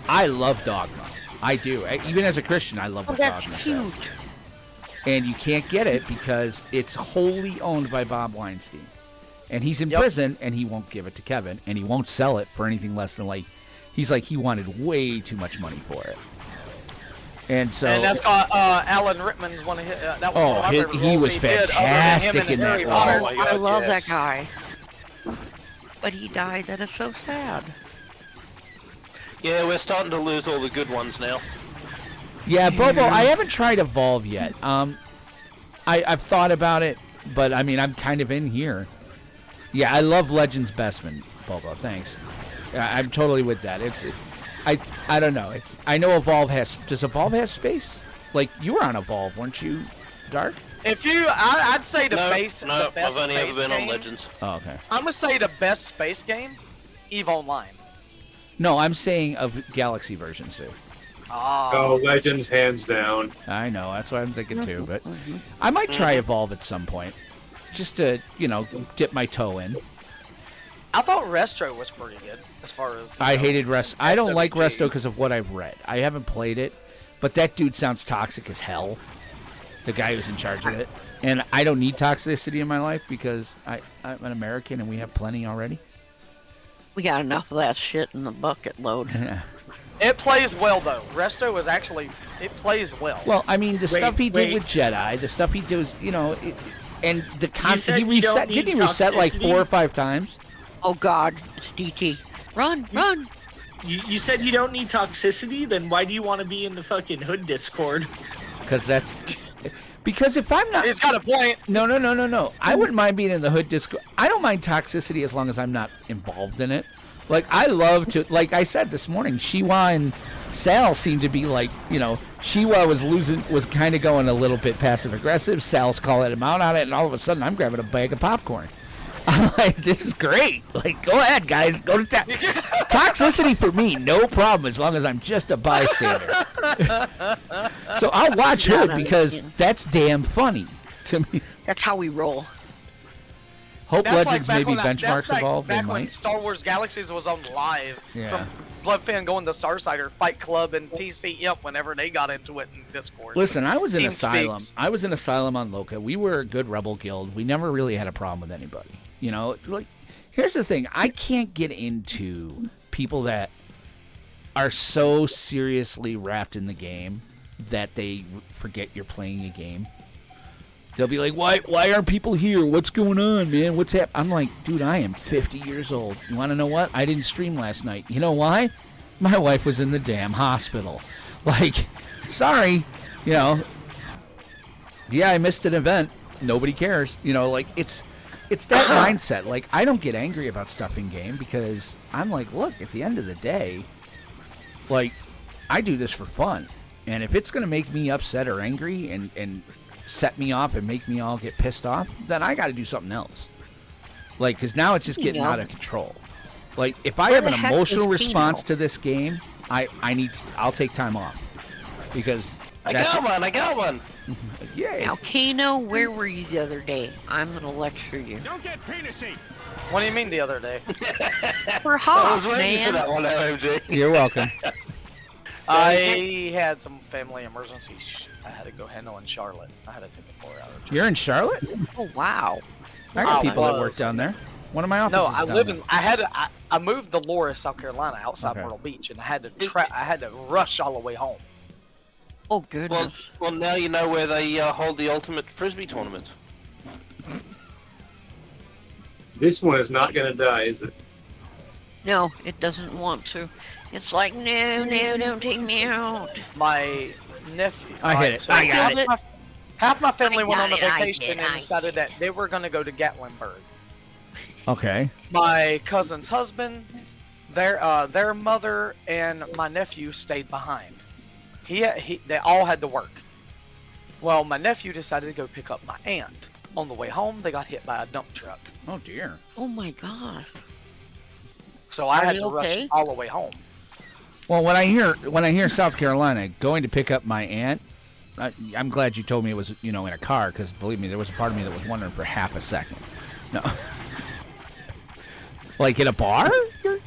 I love Dogma. I do. Even as a Christian, I love what Dogma says. And you can't get it because it's wholly owned by Bob Weinstein. And he's in prison, and he won't give it to Kevin, and he won't sell it for anything less than he wanted way too much money for it. And so. And that's got Alan Rickman's one of his. That was one of my favorite he roles was he did, other than fantastic him and in that Harry role. Potter. Oh my God, I love yes. that guy. But he died. That is so sad. Yeah, we're starting to lose all the good ones now. Yeah, Bobo, I haven't tried Evolve yet. I've thought about it, but I mean, I'm kind of in here. Yeah, I love Legends Bestman, Bobo. Thanks. I'm totally with that. I don't know. I know Evolve does Evolve have space? Like, you were on Evolve, weren't you, Dark? If you, I'd say the best I've only ever space been game, on Legends. Oh, okay. I'm gonna say the best space game, EVE Online. No, I'm saying of Galaxy versions, too. Oh, Legends, hands down. I know, that's what I'm thinking too, but I might try Evolve at some point. Just to, dip my toe in. I thought Restro was pretty good as far as. I hated Rest. I don't like SWG. Resto because of what I've read. I haven't played it, but that dude sounds toxic as hell. The guy who's in charge of it. And I don't need toxicity in my life because I'm an American and we have plenty already. We got enough of that shit in the bucket load. Yeah. It plays well though. Resto is actually it plays well. Well, I mean, the stuff he did wait. with Jedi, the stuff he does, and the said concept he you don't reset. need Didn't he reset like toxicity? 4 or 5 times? Oh God, it's DT. Run, run. You said you don't need toxicity, then why do you want to be in the fucking hood Discord? Because if I'm not, He's got a point. No. I wouldn't mind being in the hood Discord. I don't mind toxicity as long as I'm not involved in it. Like, I love to, like I said this morning, Shiwa and Sal seemed to be like, Shiwa was kind of going a little bit passive aggressive. Sal's calling him out on it, and all of a sudden I'm grabbing a bag of popcorn. I'm like, this is great. Like, go ahead, guys. Go to toxicity for me, no problem, as long as I'm just a bystander. So I'll watch Hood because that's damn funny to me. That's how we roll. Hope That's Legends like back maybe when benchmarks that's like evolve. They back when might. Star Wars Galaxies was on live Yeah. from Bloodfan going to Starsider, Fight Club, and TC Imp whenever they got into it in Discord. Listen, I was in Team Asylum. speaks. I was in Asylum on Loca. We were a good rebel guild. We never really had a problem with anybody. Like, here's the thing. I can't get into people that are so seriously wrapped in the game that they forget you're playing a game. They'll be like, why aren't people here? What's going on, man? What's happening? I'm like, dude, I am 50 years old. You want to know what? I didn't stream last night. You know why? My wife was in the damn hospital. Like, sorry. Yeah, I missed an event. Nobody cares. It's that mindset. Like, I don't get angry about stuff in game because I'm like, look, at the end of the day, like, I do this for fun. And if it's going to make me upset or angry and set me off and make me all get pissed off, then I got to do something else. Like, because now it's just getting out of control. Like, if I have an emotional response to this game, I'll take time off. Because I got one. Yay. Now, Kano, where were you the other day? I'm gonna lecture you. Don't get penisy. What do you mean the other day? For I Hawk, was waiting for man. that one, OMG. You're welcome. I had some family emergencies I had to go handle in Charlotte. I had to take a 4-hour trip. You're in Charlotte? Oh wow. I got Oh, people that was. work down there. One of my offices. No, I down live there. in. I moved to Laura, South Carolina, outside Okay. Myrtle Beach, and I had to rush all the way home. Oh goodness. Well, now you know where they hold the ultimate frisbee tournament. This one is not going to die, is it? No, it doesn't want to. It's like, no, no, don't take me out. My nephew. I hit it. So I got it. Half my family I went on got a it, I vacation did, and I decided that they were going to go to Gatlinburg. Okay. My cousin's husband, their mother, and my nephew stayed behind. They all had to work. Well, my nephew decided to go pick up my aunt. On the way home, they got hit by a dump truck. Oh dear. Oh my gosh. So I Are had they to okay? rush all the way home. Well, when I hear South Carolina going to pick up my aunt, I'm glad you told me it was in a car, because believe me, there was a part of me that was wondering for half a second. No. Like in a bar?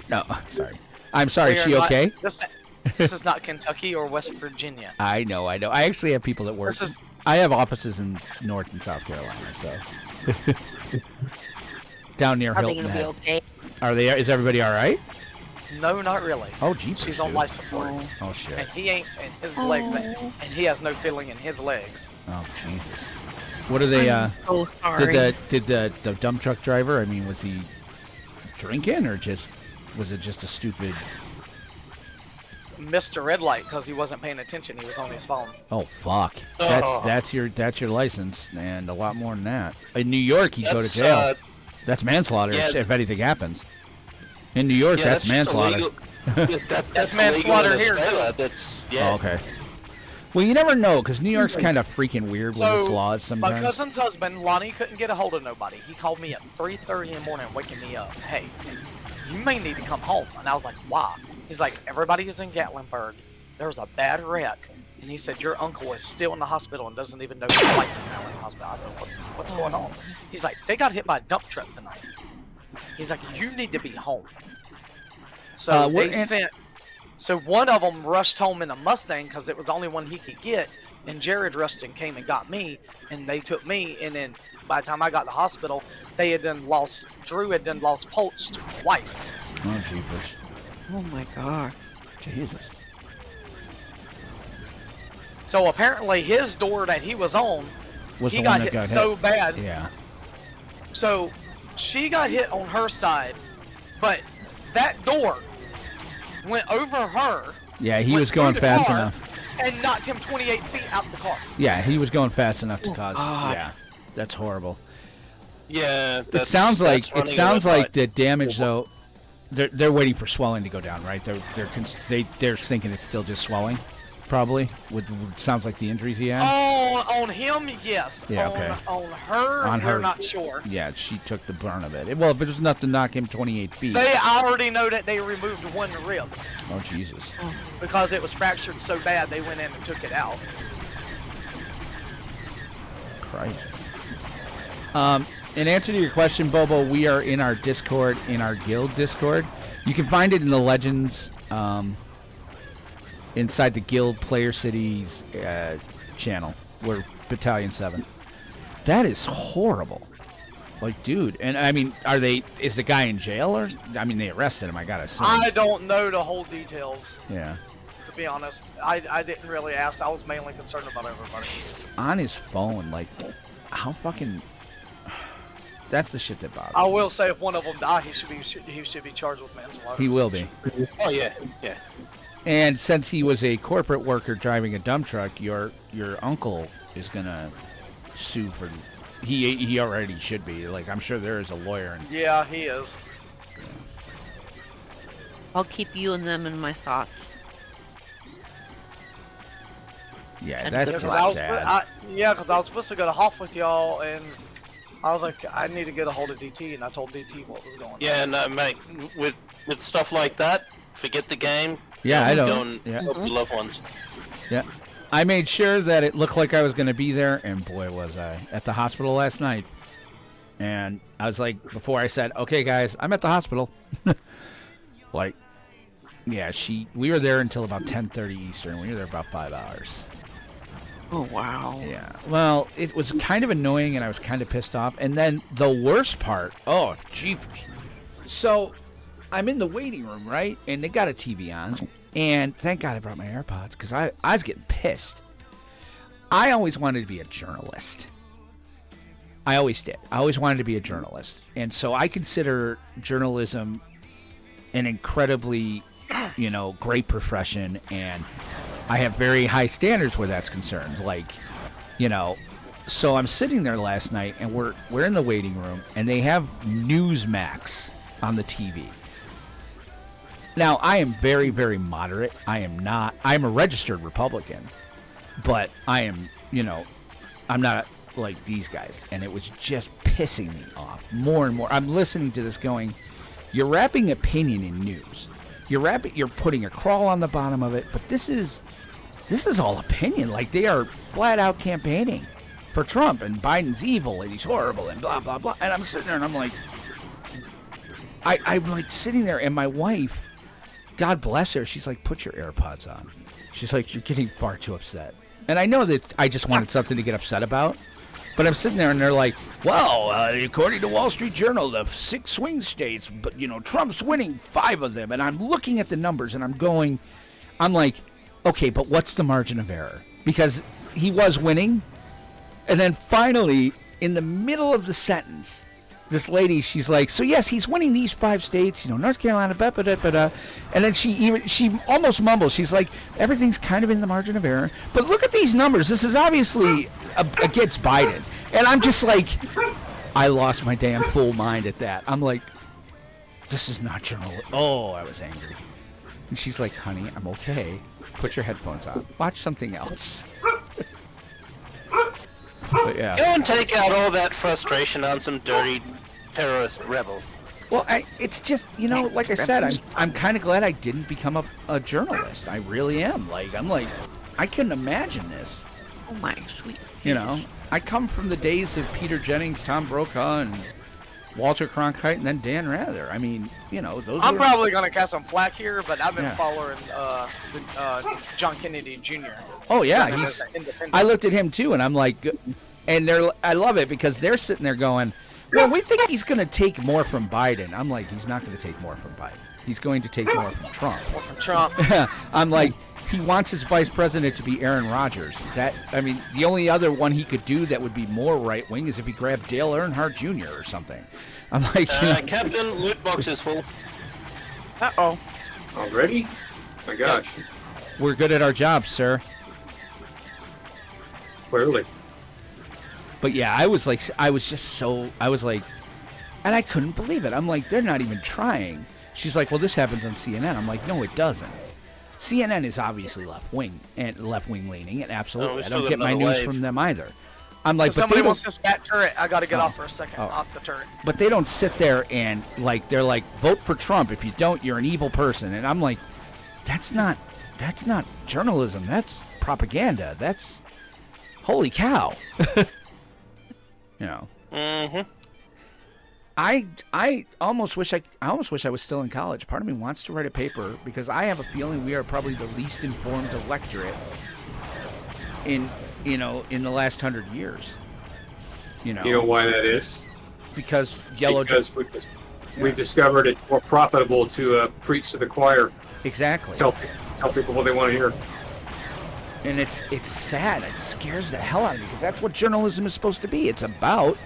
No, sorry. I'm sorry. We Is are she not- okay? This is not Kentucky or West Virginia. I know. I actually have people that work. This is- I have offices in North and South Carolina, so down near Are they Hilton gonna be Head. okay? Are they? Is everybody all right? No, not really. Oh, jeepers, She's on dude. life support. Oh shit. And he ain't, and his legs, ain't, and he has no feeling in his legs. Oh Jesus. What are they? Oh, sorry. Did the dump truck driver? I mean, was he drinking or was it just a stupid? Mr. Red Light because he wasn't paying attention. He was on his phone. Oh fuck. That's your license and a lot more than that. In New York, he'd go to jail. That's manslaughter if anything happens. In New York, that's manslaughter. That's manslaughter here, too. That's Oh, okay. Well, you never know, because New York's kind of freaking weird with its laws my sometimes. cousin's husband, Lonnie, couldn't get a hold of nobody. He called me at 3:30 in the morning, waking me up. Hey, you may need to come home. And I was like, why? He's like, everybody is in Gatlinburg. There was a bad wreck. And he said, your uncle is still in the hospital and doesn't even know his wife is now in the hospital. I said, what's going on? He's like, they got hit by a dump truck tonight. He's like, you need to be home. So So one of them rushed home in a Mustang because it was the only one he could get, and Jared rushed and came and got me, and they took me, and then by the time I got to the hospital, Drew had done lost pulse twice. Oh, jeepers. Oh my god. Jesus. So apparently his door that he was on, Was he the got one that hit got so hit. bad. Yeah. So she got hit on her side, but that door went over her. Yeah, he went was going through the fast car, enough. and knocked him 28 feet out the car. Yeah, he was going fast enough to cause. God. Yeah, that's horrible. Yeah. It sounds like running a red like light. the damage though. They're waiting for swelling to go down, right? They're thinking it's still just swelling, probably. With sounds like the injuries he had. On him, yes. Yeah, okay. On her, we're not sure. Yeah, she took the burn of it. Well, if it was enough to knock him 28 feet. They already know that they removed one rib Oh Jesus. because it was fractured so bad. They went in and took it out. Christ. In answer to your question, Bobo, we are in our Discord, in our guild Discord. You can find it in the Legends, inside the guild Player Cities channel. We're Battalion 7. That is horrible. Like, dude, and I mean, is the guy in jail or? I mean, they arrested him, I gotta assume. I don't know the whole details, Yeah. to be honest. I didn't really ask. I was mainly concerned about everybody. Jesus, on his phone, like, how fucking. That's the shit that bothers I me. will say, if one of them die, he should be charged with manslaughter. He will be. Oh yeah, yeah. And since he was a corporate worker driving a dump truck, your uncle is gonna sue for. He already should be. Like, I'm sure there is a lawyer. Yeah, he is. I'll keep you and them in my thoughts. Yeah, And that's good just luck. sad. Because I was supposed to go to Hoff with y'all, and I was like, I need to get a hold of DT, and I told DT what was going on. Yeah, no, mate. With stuff like that, forget the game. Yeah, I Go don't. and Yeah. help your loved ones. Yeah. I made sure that it looked like I was going to be there, and boy, was I. At the hospital last night. And I was like, before I said, okay, guys, I'm at the hospital. Like, yeah, we were there until about 10:30 Eastern. We were there about 5 hours. Oh wow. Yeah. Well, it was kind of annoying, and I was kind of pissed off. And then the worst part, oh, jeepers. So I'm in the waiting room, right? And they got a TV on. And thank God I brought my AirPods, because I was getting pissed. I always wanted to be a journalist. I always did. I always wanted to be a journalist. And so I consider journalism an incredibly, great profession, and I have very high standards where that's concerned. Like, so I'm sitting there last night, and we're in the waiting room, and they have Newsmax on the TV. Now, I am very, very moderate. I'm a registered Republican, but I am, I'm not like these guys. And it was just pissing me off more and more. I'm listening to this going, you're wrapping opinion in news. You're putting a crawl on the bottom of it, but this is all opinion. Like, they are flat out campaigning for Trump, and Biden's evil and he's horrible and blah, blah, blah. And I'm sitting there and I'm like, I'm like sitting there, and my wife, God bless her, she's like, put your AirPods on. She's like, you're getting far too upset. And I know that I just wanted something to get upset about, but I'm sitting there and they're like, well, according to Wall Street Journal, the 6 swing states, but Trump's winning 5 of them. And I'm looking at the numbers and I'm like, okay, but what's the margin of error? Because he was winning. And then finally, in the middle of the sentence, this lady, she's like, so yes, he's winning these 5 states, North Carolina, and then she almost mumbles. She's like, everything's kind of in the margin of error, but look at these numbers. This is obviously against Biden. And I'm just like, I lost my damn full mind at that. I'm like, this is not journalism. Oh, I was angry. And she's like, honey, I'm okay. Put your headphones on. Watch something else. But yeah. Go and take out all that frustration on some dirty terrorist rebels. Well, it's just, like I said, I'm kind of glad I didn't become a journalist. I really am. I'm like, I couldn't imagine this. Oh my sweet. I come from the days of Peter Jennings, Tom Brokaw, and Walter Cronkite, and then Dan Rather. I mean, those. I'm probably gonna cast some flack here, but I've been following John Kennedy Jr. Oh yeah, I looked at him too, and I'm like, and I love it because they're sitting there going, well, we think he's going to take more from Biden. I'm like, he's not going to take more from Biden. He's going to take more from Trump. More from Trump. I'm like, he wants his vice president to be Aaron Rodgers. The only other one he could do that would be more right wing is if he grabbed Dale Earnhardt Jr. or something. I'm like, Captain, loot box is full. Uh-oh. Already? My gosh. We're good at our jobs, sir. Clearly. But yeah, I was like, and I couldn't believe it. I'm like, they're not even trying. She's like, well, this happens on CNN. I'm like, no, it doesn't. CNN is obviously left-wing leaning, and absolutely, I don't get my news from them either. I'm like, but somebody wants this bat turret. I got to get off for a second, off the turret. But they don't sit there and they're like, vote for Trump. If you don't, you're an evil person. And I'm like, that's not journalism. That's propaganda. That's holy cow. Mm-hmm. I almost wish I was still in college. Part of me wants to write a paper because I have a feeling we are probably the least informed electorate in the last 100 years. You know why that is? Because we've discovered it more profitable to preach to the choir. Exactly. Tell people what they want to hear. And it's sad. It scares the hell out of me because that's what journalism is supposed to be. It's about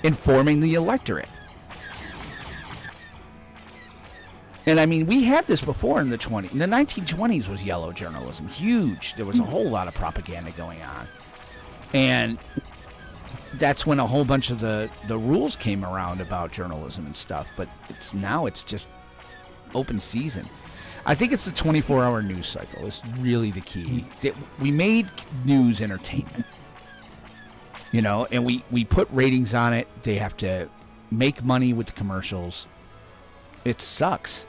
informing the electorate. And I mean, we had this before in the 1920s was yellow journalism, huge. There was a whole lot of propaganda going on. And that's when a whole bunch of the rules came around about journalism and stuff. But it's just open season. I think it's the 24-hour news cycle is really the key. We made news entertainment, and we put ratings on it. They have to make money with the commercials. It sucks.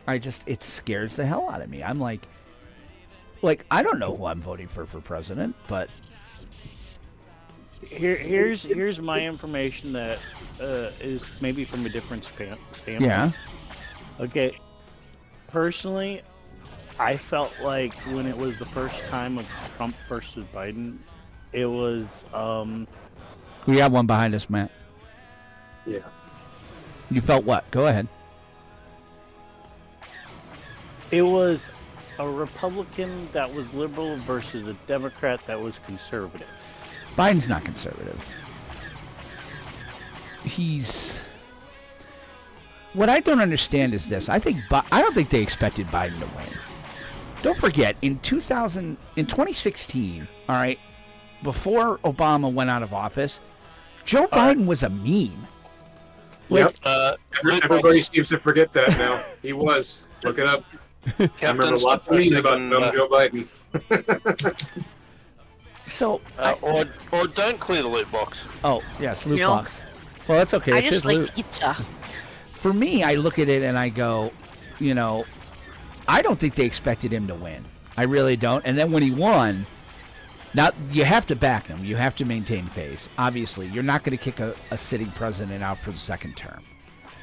It scares the hell out of me. I'm like I don't know who I'm voting for president, but here's my information that is maybe from a different standpoint. Yeah. Okay. Personally, I felt like when it was the first time of Trump versus Biden, it was we have one behind us, Matt. Yeah. You felt what? Go ahead. It was a Republican that was liberal versus a Democrat that was conservative. Biden's not conservative. What I don't understand is this. I don't think they expected Biden to win. Don't forget, in 2016, all right, before Obama went out of office, Joe Biden was a meme. Yep. Everybody seems to forget that now. He was. Look it up. I remember lots of things about Joe Biden. So, or don't clear the loot box. Oh yes, loot box. Well, that's okay. I It's just his like loot. pizza. For me, I look at it and I go, I don't think they expected him to win. I really don't. And then when he won, now you have to back him. You have to maintain face. Obviously, you're not going to kick a sitting president out for the second term.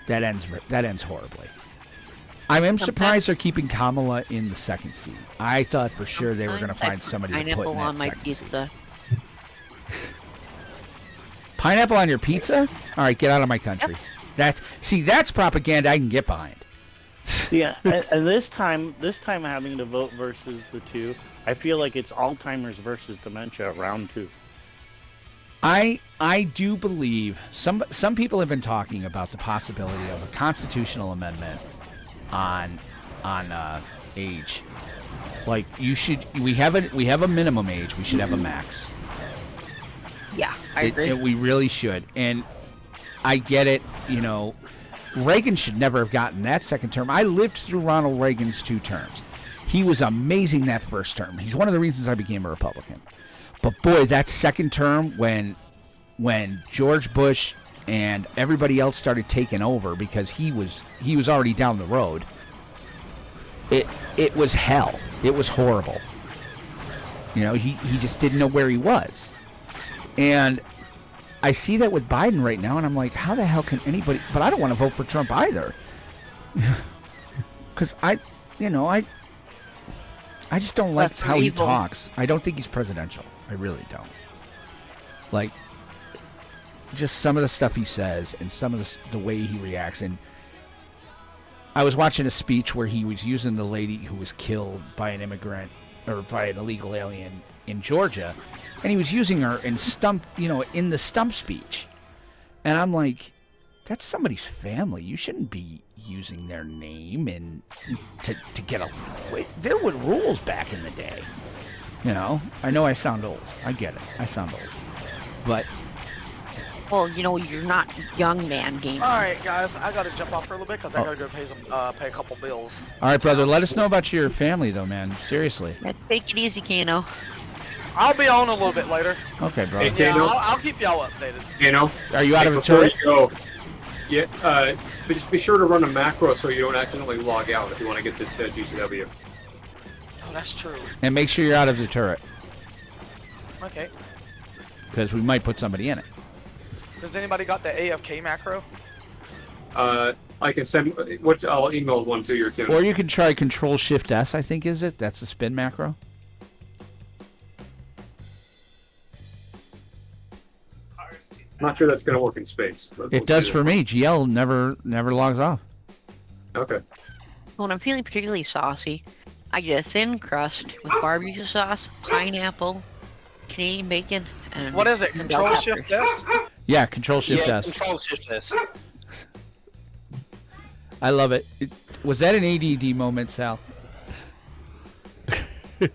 That ends horribly. I am surprised they're keeping Kamala in the second seat. I thought for sure they were going to find somebody to put in that second seat. Pineapple on your pizza? All right, get out of my country. That's propaganda I can get behind. Yeah, and this time having to vote versus the two, I feel like it's Alzheimer's versus dementia round 2. I do believe some people have been talking about the possibility of a constitutional amendment on age. Like we have a minimum age, we should have a max. Yeah, I agree. We really should. And I get it, Reagan should never have gotten that second term. I lived through Ronald Reagan's 2 terms. He was amazing that first term. He's one of the reasons I became a Republican. But boy, that second term when George Bush and everybody else started taking over because he was already down the road. It was hell. It was horrible. He just didn't know where he was. And I see that with Biden right now, and I'm like, how the hell can anybody... But I don't want to vote for Trump either. Because I just don't like how he talks. I don't think he's presidential. I really don't. Like, just some of the stuff he says and some of the way he reacts. And I was watching a speech where he was using the lady who was killed by an immigrant or by an illegal alien in Georgia, and he was using her in in the stump speech. And I'm like, that's somebody's family. You shouldn't be using their name and to get a... Wait, there were rules back in the day. I know I sound old. I get it. I sound old. But... Well, you're not young man gaming. All right, guys, I gotta jump off for a little bit because I gotta go pay a couple bills. All right, brother. Let us know about your family, though, man. Seriously. Yeah, take it easy, Kano. I'll be on a little bit later. Okay, bro. Hey, Yeah, I'll keep y'all updated. Are you out of a before turret? you go, yeah, but just be sure to run a macro so you don't accidentally log out if you want to get the GCW. Oh, that's true. And make sure you're out of the turret, Okay. because we might put somebody in it. Has anybody got the AFK macro? I can send. I'll email one to your Tim. Or you can try Control-Shift-S, I think, is it? That's the spin macro. Not sure that's going to work in space. But It does for me. GL never logs off. Okay. When I'm feeling particularly saucy, I get a thin crust with barbecue sauce, pineapple, Canadian bacon, and... What is it? Control Shift S? Yeah, Control-Shift-S. Yeah, Control-Shift-S. I love it. Was that an ADD moment, Sal?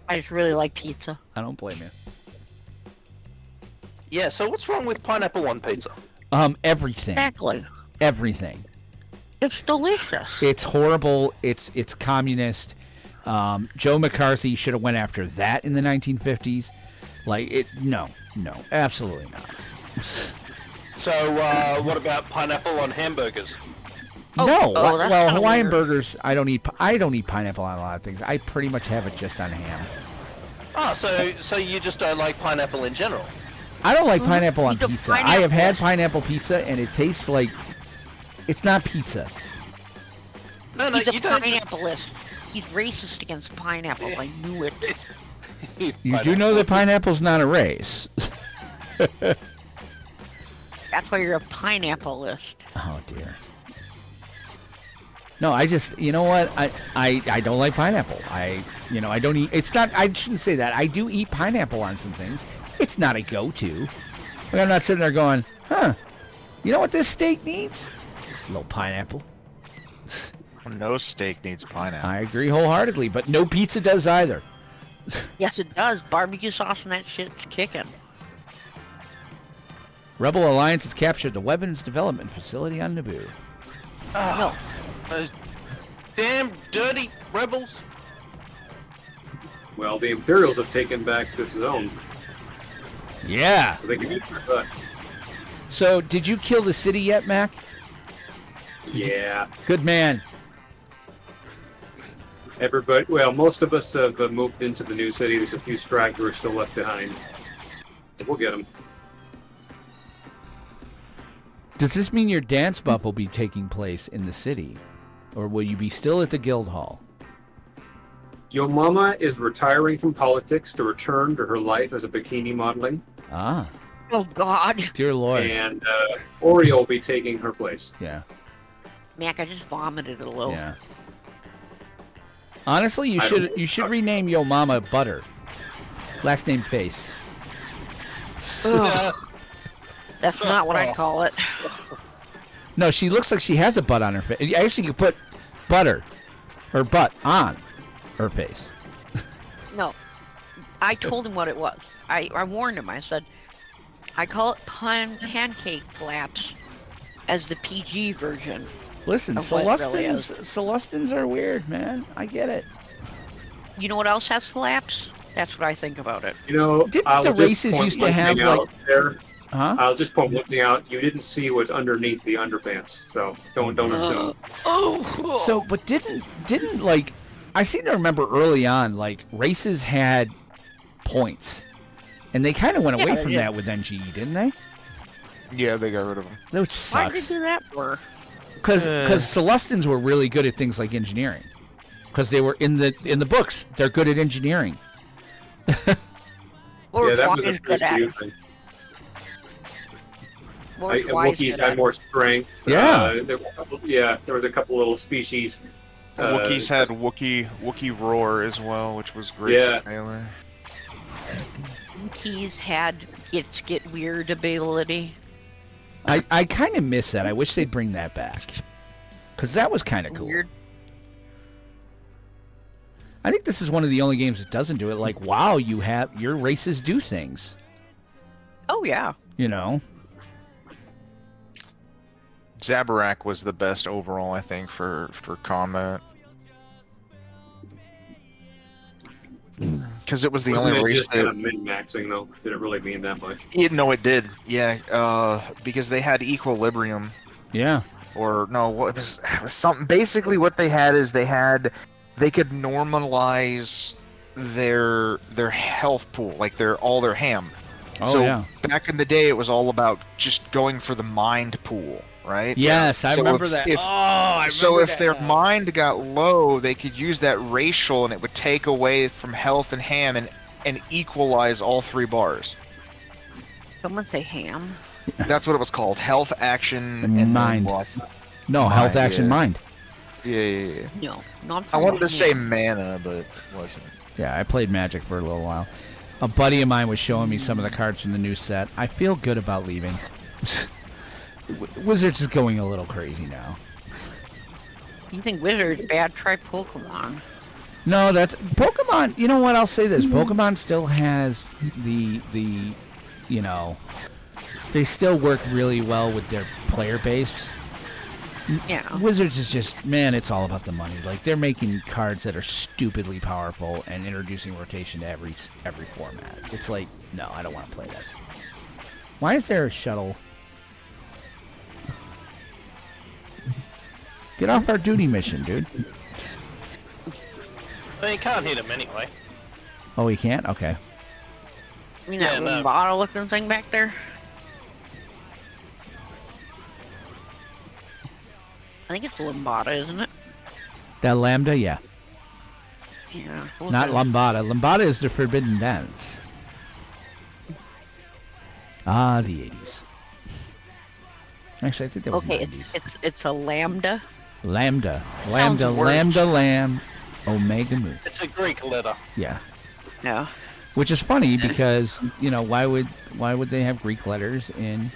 I just really like pizza. I don't blame you. Yeah, so what's wrong with pineapple on pizza? Everything. Exactly. Everything. It's delicious. It's horrible. It's communist. Joe McCarthy should have went after that in the 1950s. No, absolutely not. So, what about pineapple on hamburgers? No, that's well, kinda Hawaiian weird. burgers. I don't eat pineapple on a lot of things. I pretty much have it just on ham. Oh, so you just don't like pineapple in general? I don't like pineapple on Eat the pizza. I have pineapple. had pineapple pizza, and it tastes like it's not pizza. No, He's a you don't. pineapplist. He's racist against pineapples. I knew it. You do know that pineapple's not a race. That's why you're a pineapplist. Oh dear. No, I just, you know what? I don't like pineapple. I don't eat. It's not. I shouldn't say that. I do eat pineapple on some things. It's not a go-to. But I'm not sitting there going, huh? You know what this steak needs? A little pineapple. No steak needs pineapple. I agree wholeheartedly, but no pizza does either. Yes, it does. Barbecue sauce and that shit's kicking. Rebel Alliance has captured the weapons development facility on Naboo. No. Those damn dirty rebels. Well, the Imperials have taken back this zone. Yeah. So they can get their butt. So, did you kill the city yet, Mac? Yeah. Good man. Everybody, well, most of us have moved into the new city. There's a few stragglers still left behind. We'll get them. Does this mean your dance buff will be taking place in the city? Or will you be still at the guild hall? Your mama is retiring from politics to return to her life as a bikini modeling. Ah. Oh, God. Dear Lord. And Oreo will be taking her place. Yeah. Mac, I just vomited a little. Yeah. Honestly, you should rename Yo Mama Butter. Last name Face. Ugh. That's not what I'd call it. No, she looks like she has a butt on her face. Actually, you could put butter or butt on her face. No. I told him what it was. I warned him. I said, I call it pancake flaps as the PG version. Listen, of what it really is. Celestins are weird, man. I get it. You know what else has flaps? That's what I think about it. You know, Didn't I'll the just races point used to one have, thing like- out there. Huh? I'll just point one thing out. You didn't see what's underneath the underpants, so don't assume. Oh. So, but didn't like, I seem to remember early on, like, races had points. And they kind of went away Yeah, from they did. that with NGE, didn't they? Yeah, they got rid of them. Which Why did they sucks. do that for? Because Celestins were really good at things like engineering. Because they were in the books. They're good at engineering. Or Yeah, that was Twice a good at it. thing. Or And Twice Wookiees good had at more strength. Yeah. There was a couple little species. Wookiees had Wookiee Roar as well, which was great Yeah. for Melee. Keys had get weird ability. I kind of miss that. I wish they'd bring that back. Because that was kind of cool. Weird. I think this is one of the only games that doesn't do it. Like, wow, your races do things. Oh yeah. You know? Zabarak was the best overall, I think, for combat. Because it was the Wasn't only it race just kind that... of min-maxing, though? Did it really mean that much? No, it did. Yeah, because they had equilibrium. Yeah. Or, no, it was something... Basically, what they had is they could normalize their health pool, like all their ham. Oh, so yeah. back in the day, it was all about just going for the mind pool, right? Yes, I So remember if- that. if- I remember So if that their now. mind got low, they could use that racial, and it would take away from health and ham and equalize all three bars. Someone say ham. That's what it was called. Health, action, and then Mind. what? No, Mind, health, action, yeah. mind. Yeah. No, not. I wanted to say mana, but it wasn't. Yeah, I played Magic for a little while. A buddy of mine was showing me some of the cards from the new set. I feel good about leaving. Wizards is going a little crazy now. You think Wizard's bad? Try Pokemon. No, that's Pokemon. You know what? I'll say this: Pokemon still has the you know, they still work really well with their player base. Yeah. Wizards is just, man, it's all about the money. Like, they're making cards that are stupidly powerful and introducing rotation to every format. It's like, no, I don't want to play this. Why is there a shuttle? Get off our duty mission, dude. Well, you can't hit him anyway. Oh, he can't? Okay. You mean that Yeah, no. bottle looking thing back there? I think it's Limbata, isn't it? That Lambda, yeah. Yeah. Not Lambada. Lambada is the Forbidden Dance. Ah, the 80s. Actually, I think that was Okay, 90s. it's a Lambda. Lambda, Sounds worse. lambda, lamb, omega mu. It's a Greek letter. Yeah. Yeah. Which is funny because, you know, why would they have Greek letters in...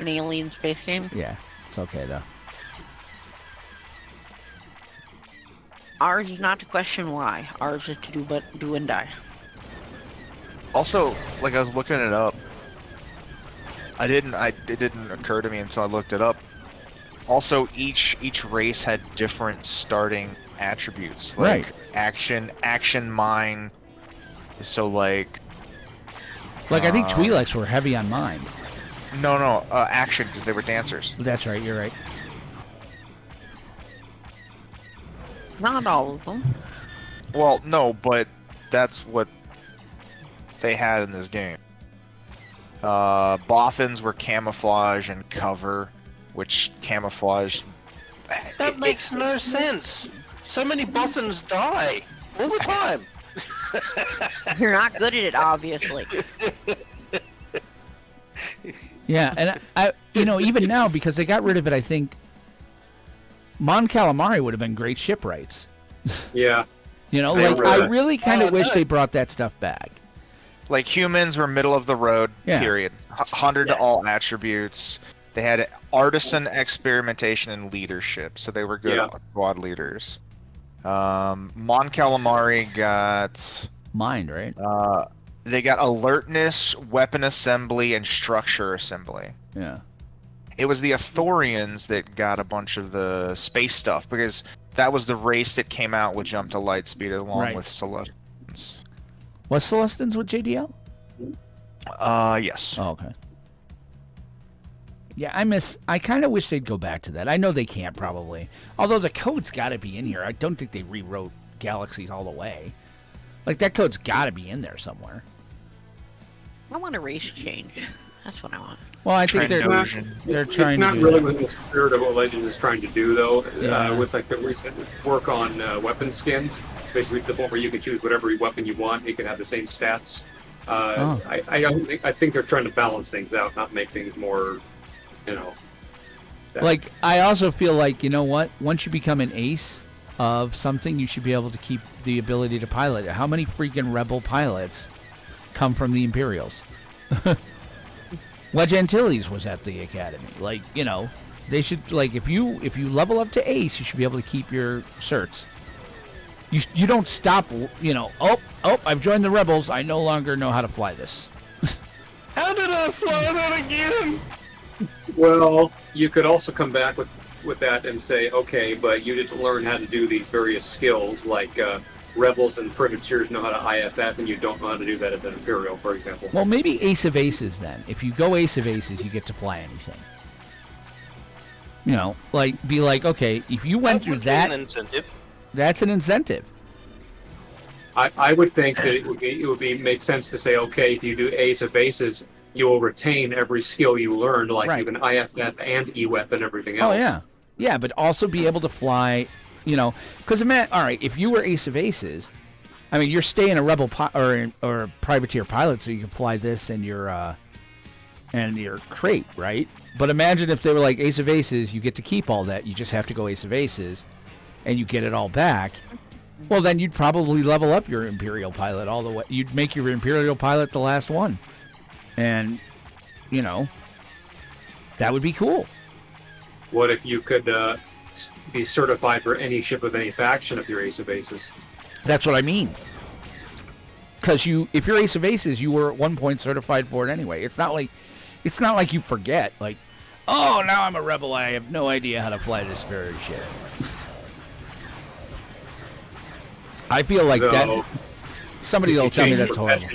An alien space game. Yeah, it's okay though. Ours is not to question why. Ours is to do and die. Also, like I was looking it up. It didn't occur to me until I looked it up. Also, each race had different starting attributes, like action, mind. So like I think Twi'leks were heavy on mind. No, action, because they were dancers. That's right. You're right. Not all of them. Well, no, but that's what they had in this game. Bothans were camouflage and cover, which camouflage... That makes no sense. So many Bothans die all the time. You're not good at it, obviously. Yeah, and I even now, because they got rid of it, I think Mon Calamari would have been great shipwrights. Yeah. You know, like, I really kind of wish they brought that stuff back. Like, humans were middle of the road, Yeah. period. 100 to all attributes. They had artisan, experimentation, and leadership, so they were good squad leaders. Mon Calamari got... Mind, right? They got alertness, weapon assembly, and structure assembly. Yeah. It was the Athorians that got a bunch of the space stuff, because that was the race that came out with Jump to Lightspeed along with Celestians. Was Celestians with JDL? Yes. Oh, okay. Yeah, I kind of wish they'd go back to that. I know they can't probably. Although the code's got to be in here. I don't think they rewrote Galaxies all the way. Like, that code's got to be in there somewhere. I want a race change. That's what I want. Well, I think they're trying it's to not do really that. within the spirit of what Legend is trying to do, though. Yeah. With like the recent work on weapon skins, basically to the point where you can choose whatever weapon you want. It can have the same stats. I think they're trying to balance things out, not make things more, you know. Like, I also feel like, you know what? Once you become an ace of something, you should be able to keep the ability to pilot it. How many freaking rebel pilots come from the Imperials? Wedge Antilles was at the academy. Like, you know, they should, like, if you level up to ace, you should be able to keep your certs. You don't stop, you know, oh, I've joined the rebels. I no longer know how to fly this. How did I fly that again? Well, you could also come back with that and say, okay, but you need to learn how to do these various skills, like rebels and privateers know how to IFF, and you don't know how to do that as an Imperial, for example. Well, maybe Ace of Aces then. If you go Ace of Aces, you get to fly anything. You know, like, be like, okay, if you went through that, an incentive. That's an incentive. I would think that it would make sense to say, okay, if you do Ace of Aces, you will retain every skill you learned, like you can IFF and EWEP and everything else. Oh, yeah. Yeah, but also be able to fly, you know, because, all right, if you were Ace of Aces, I mean, you're staying a Rebel or Privateer pilot, so you can fly this and your crate, right? But imagine if they were like Ace of Aces, you get to keep all that, you just have to go Ace of Aces, and you get it all back. Well, then you'd probably level up your Imperial pilot all the way. You'd make your Imperial pilot the last one. And, you know, that would be cool. What if you could be certified for any ship of any faction if you're Ace of Aces? That's what I mean. Because if you're Ace of Aces, you were at one point certified for it anyway. It's not like you forget. Like, oh, now I'm a rebel. I have no idea how to fly this very ship. I feel like that. Somebody will tell me that's horrible.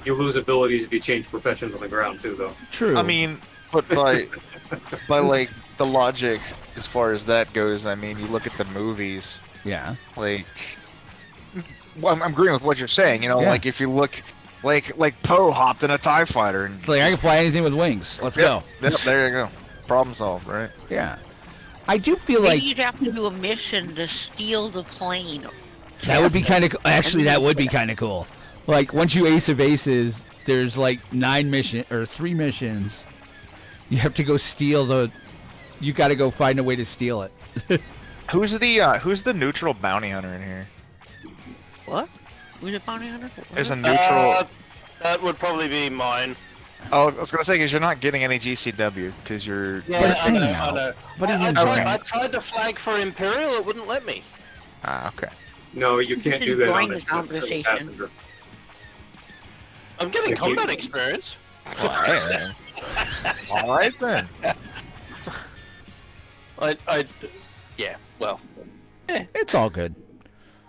You lose abilities if you change professions on the ground too, though. True. I mean, but by like the logic as far as that goes, I mean, you look at the movies. Yeah. Like, well, I'm agreeing with what you're saying. You know, like if you look, like Poe hopped in a TIE fighter, and it's like I can fly anything with wings. Let's go. Yep, there you go. Problem solved, right? Yeah. I do feel Maybe like you'd have to do a mission to steal the plane. that would be kind of actually that would be kind of cool. Like, once you Ace of Aces, there's like 3 missions. You have to go steal you got to go find a way to steal it. Who's the neutral bounty hunter in here? What? Who's a bounty hunter? There's a neutral. That would probably be mine. Oh, I was gonna say because you're not getting any GCW because you're. Yeah, I know, anyhow, I know. what do you mean, I tried to flag for Imperial, it wouldn't let me. Ah, okay. No, you can't do Just that join on the this conversation. passenger. I'm getting If you- combat experience. All right then. Yeah, well. It's all good.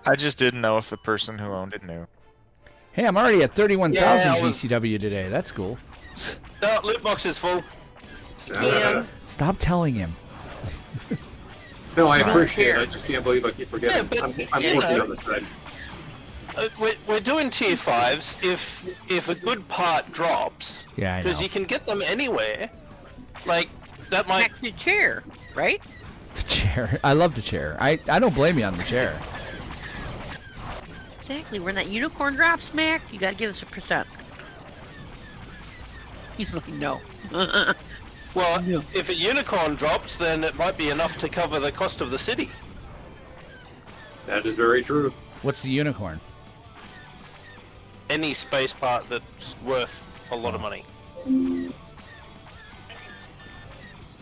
I just didn't know if the person who owned it knew. Hey, I'm already at 31,000 Yeah, I was- GCW today. That's cool. No, loot box is full. Scam. Stop telling him. No, I Don't appreciate it. care. I just can't believe I keep forgetting. Yeah, but, I'm you working know. on this side. We're doing tier 5s. If a good part drops, Yeah, I know. because you can get them anywhere, like, that might... Back to the chair, right? The chair. I love the chair. I don't blame you on the chair. Exactly. When that unicorn drops, Mac, you gotta give us a percent. He's like, no. Well, Yeah. if a unicorn drops, then it might be enough to cover the cost of the city. That is very true. What's the unicorn? Any space part that's worth a lot of money.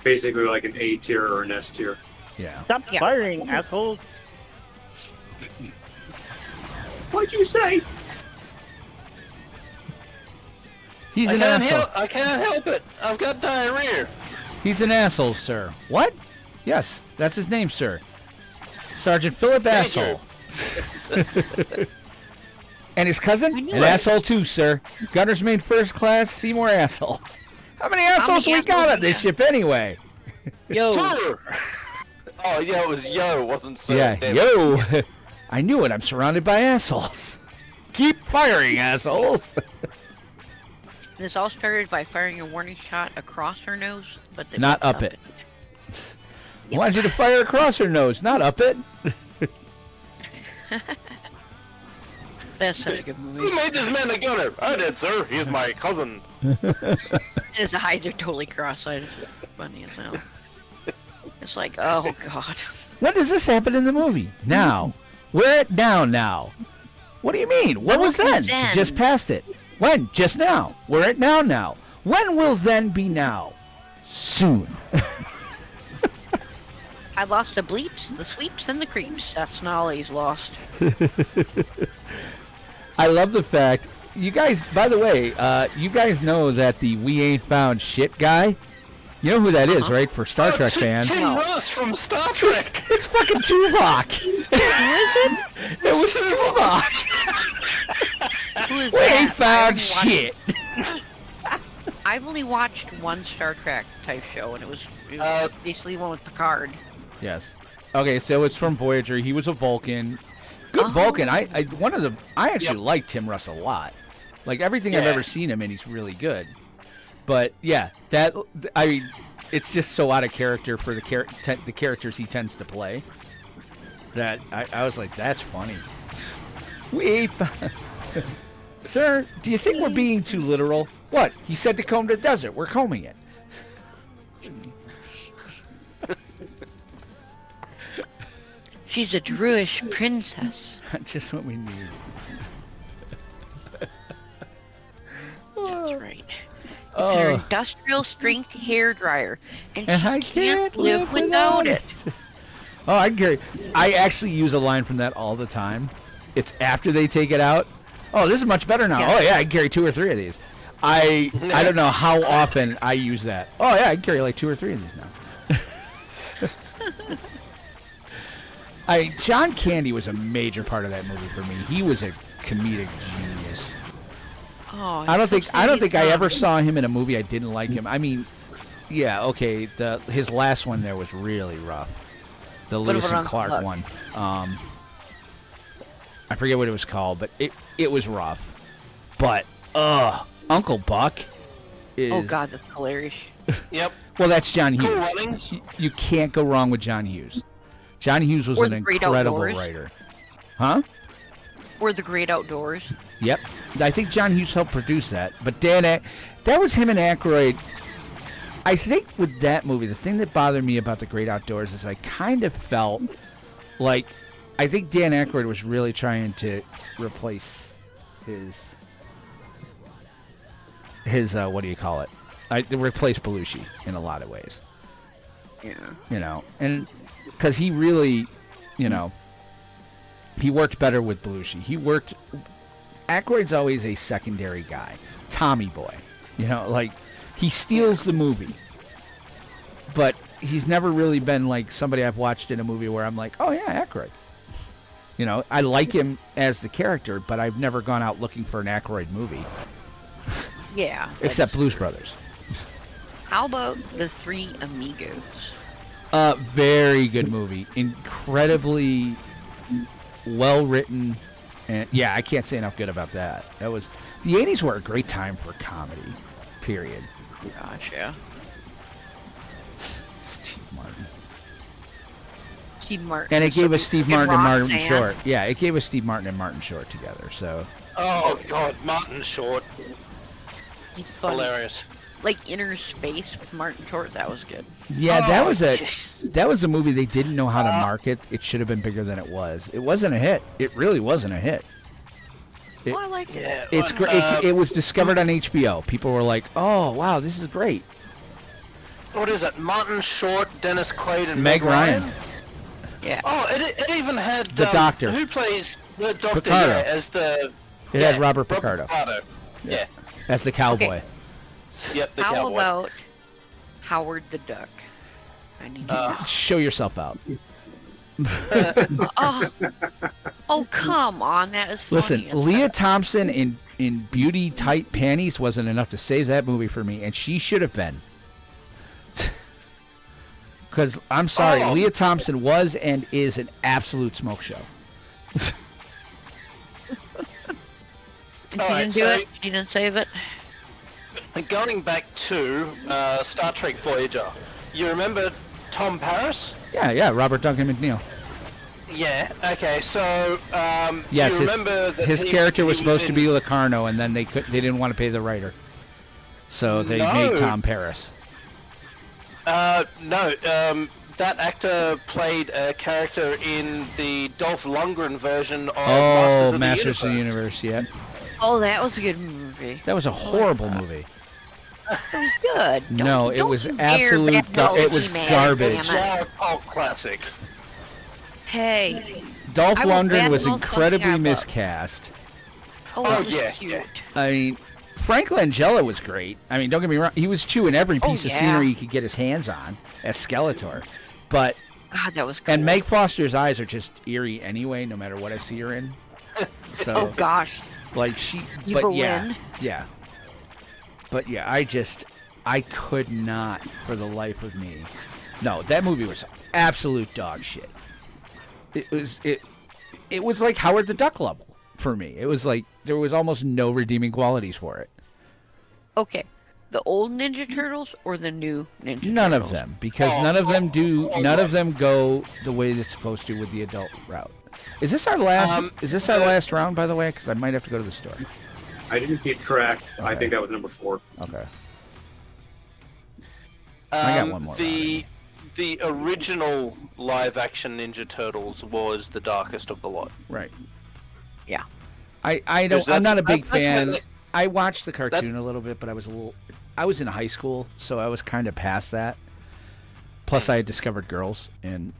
Basically like an A tier or an S tier. Yeah. Stop Yeah. firing, asshole. What'd you say? He's an asshole. I can't help it. I've got diarrhea. He's an asshole, sir. What? Yes, that's his name, sir. Sergeant Philip Thank Asshole. And his cousin? I knew An it. asshole too, sir. Gunner's Mate First Class, Seymour Asshole. How many assholes we got assholes on this ship anyway? Yo. Sir! Oh, yeah, it was yo, wasn't sir. Yeah, Damn it. yo. I knew it. I'm surrounded by assholes. Keep firing, assholes. This all started by firing a warning shot across her nose, but they Not fucked up it. I wanted you to fire across her nose, not up it. That's such a good Who movie. made this man a gunner? I did, sir. He's my cousin. His eyes are totally cross-eyed. It's funny as hell. It's like, oh god. When does this happen in the movie? Now. We're at now. What do you mean? What was then? then? Just past it. When? Just now. We're at now. When will then be now? Soon. I lost the bleeps, the sweeps, and the creeps. That's not all he's lost. I love the fact, you guys, by the way, you guys know that the We Ain't Found Shit guy, you know who that is, right? For Star Trek fans. Tim No. Russ from Star Trek. It's fucking Tuvok. Who is it? It was Tuvok. Who is We ain't that? found shit. I've only watched one Star Trek type show, and it was basically one with Picard. Yes. Okay, so it's from Voyager. He was a Vulcan. Good Vulcan. I actually like Tim Russ a lot. Like everything I've Yeah. ever seen him in, he's really good. But yeah, it's just so out of character for the characters he tends to play. That I was like, that's funny. We, sir, do you think we're being too literal? What? He said to comb the desert. We're combing it. She's a Druish princess. Just what we need. That's right. It's Oh. her industrial strength hair dryer, and And she I can't live without it. Oh, I actually use a line from that all the time. It's after they take it out. Oh, this is much better now. Yeah. Oh yeah, I can carry 2 or 3 of these. I don't know how often I use that. Oh yeah, I can carry like 2 or 3 of these now. John Candy was a major part of that movie for me. He was a comedic genius. Oh, I don't he's think so I silly. ever saw him in a movie I didn't like him. I mean, yeah, okay, his last one there was really rough. The What Lewis about and Uncle Clark Buck? one. I forget what it was called, but it was rough. But Uncle Buck is Oh god, that's hilarious. Yep. well, that's John Hughes. Cool runnings. You can't go wrong with John Hughes. John Hughes was Or an The Great incredible Outdoors. writer. Huh? Or The Great Outdoors. Yep. I think John Hughes helped produce that. But that was him and Aykroyd. I think with that movie, the thing that bothered me about The Great Outdoors is I kind of felt like I think Dan Aykroyd was really trying to replace his what do you call it? Replace Belushi in a lot of ways. Yeah. You know, and because he really, you know, he worked better with Belushi. Aykroyd's always a secondary guy, Tommy boy. You know, like he steals the movie, but he's never really been like somebody I've watched in a movie where I'm like, oh yeah, Aykroyd. You know, I like him as the character, but I've never gone out looking for an Aykroyd movie. Yeah. Except Blues Brothers. How about The Three Amigos? Very good movie. Incredibly well written. And yeah, I can't say enough good about that. The 80s were a great time for comedy. Period. Gotcha. Steve Martin. And it gave us Steve Martin and Martin Roxanne. Short. Yeah, it gave us Steve Martin and Martin Short together. So. Oh God, Martin Short, He's funny. hilarious. Like Inner Space with Martin Short, that was good. Yeah, Oh, that was a movie they didn't know how to market. It should have been bigger than it was. It wasn't a hit. It really wasn't a hit. Oh, I like it. Yeah, It's great. It was discovered on HBO. People were like, "Oh, wow, this is great." What is it? Martin Short, Dennis Quaid, and Meg Ryan. Yeah. Oh, it even had The Doctor. Who plays the Doctor? Picardo. Yeah, as the. It had Robert Picardo Yeah. as the cowboy. Yep. The How cowboy. about Howard the Duck? I need to know. Show yourself out. Oh, come on. That is funny. Listen, as Leah heck. Thompson in beauty tight panties wasn't enough to save that movie for me, and she should have been. Because I'm sorry, Oh. Leah Thompson was and is an absolute smoke show. She Alright, didn't do so- it. She didn't save it. And going back to Star Trek Voyager, you remember Tom Paris? Yeah, Robert Duncan McNeil. Yeah. Okay. So Yes, you remember that his he- character was he supposed to in- be Locarno, and then they didn't want to pay the writer, so they No. made Tom Paris. No. That actor played a character in the Dolph Lundgren version of Oh, Masters Masters of the Universe. Yeah, Oh, that was a good movie. that was a horrible movie. It was good. No, it don't was you dare absolute badmouth it was me, man. garbage. Damn it. It's a cult classic. Hey. Dolph I will Lundgren was badmouth incredibly something I love. miscast. Oh, Oh, that was yeah, cute. yeah. I mean, Frank Langella was great. I mean, don't get me wrong, he was chewing every piece of yeah. scenery he could get his hands on as Skeletor. But God, that was cool. and Meg Foster's eyes are just eerie anyway, no matter what I see her in. So Oh, gosh. like she Eva but yeah. Lynn. Yeah. But yeah, I could not for the life of me. No, that movie was absolute dog shit. It was like Howard the Duck level for me. It was like there was almost no redeeming qualities for it. Okay. The old Ninja Turtles or the new Ninja None Turtles? of them, because none of them go the way it's supposed to with the adult route. Is this our last round, by the way? Because I might have to go to the store. I didn't keep track. I Okay. think that was number 4. Okay. I got one more The original live-action Ninja Turtles was the darkest of the lot. Right. Yeah. I'm Because not a big that's fan. when they- I watched the cartoon a little bit, but I was in high school, so I was kind of past that. Plus, I had discovered girls, and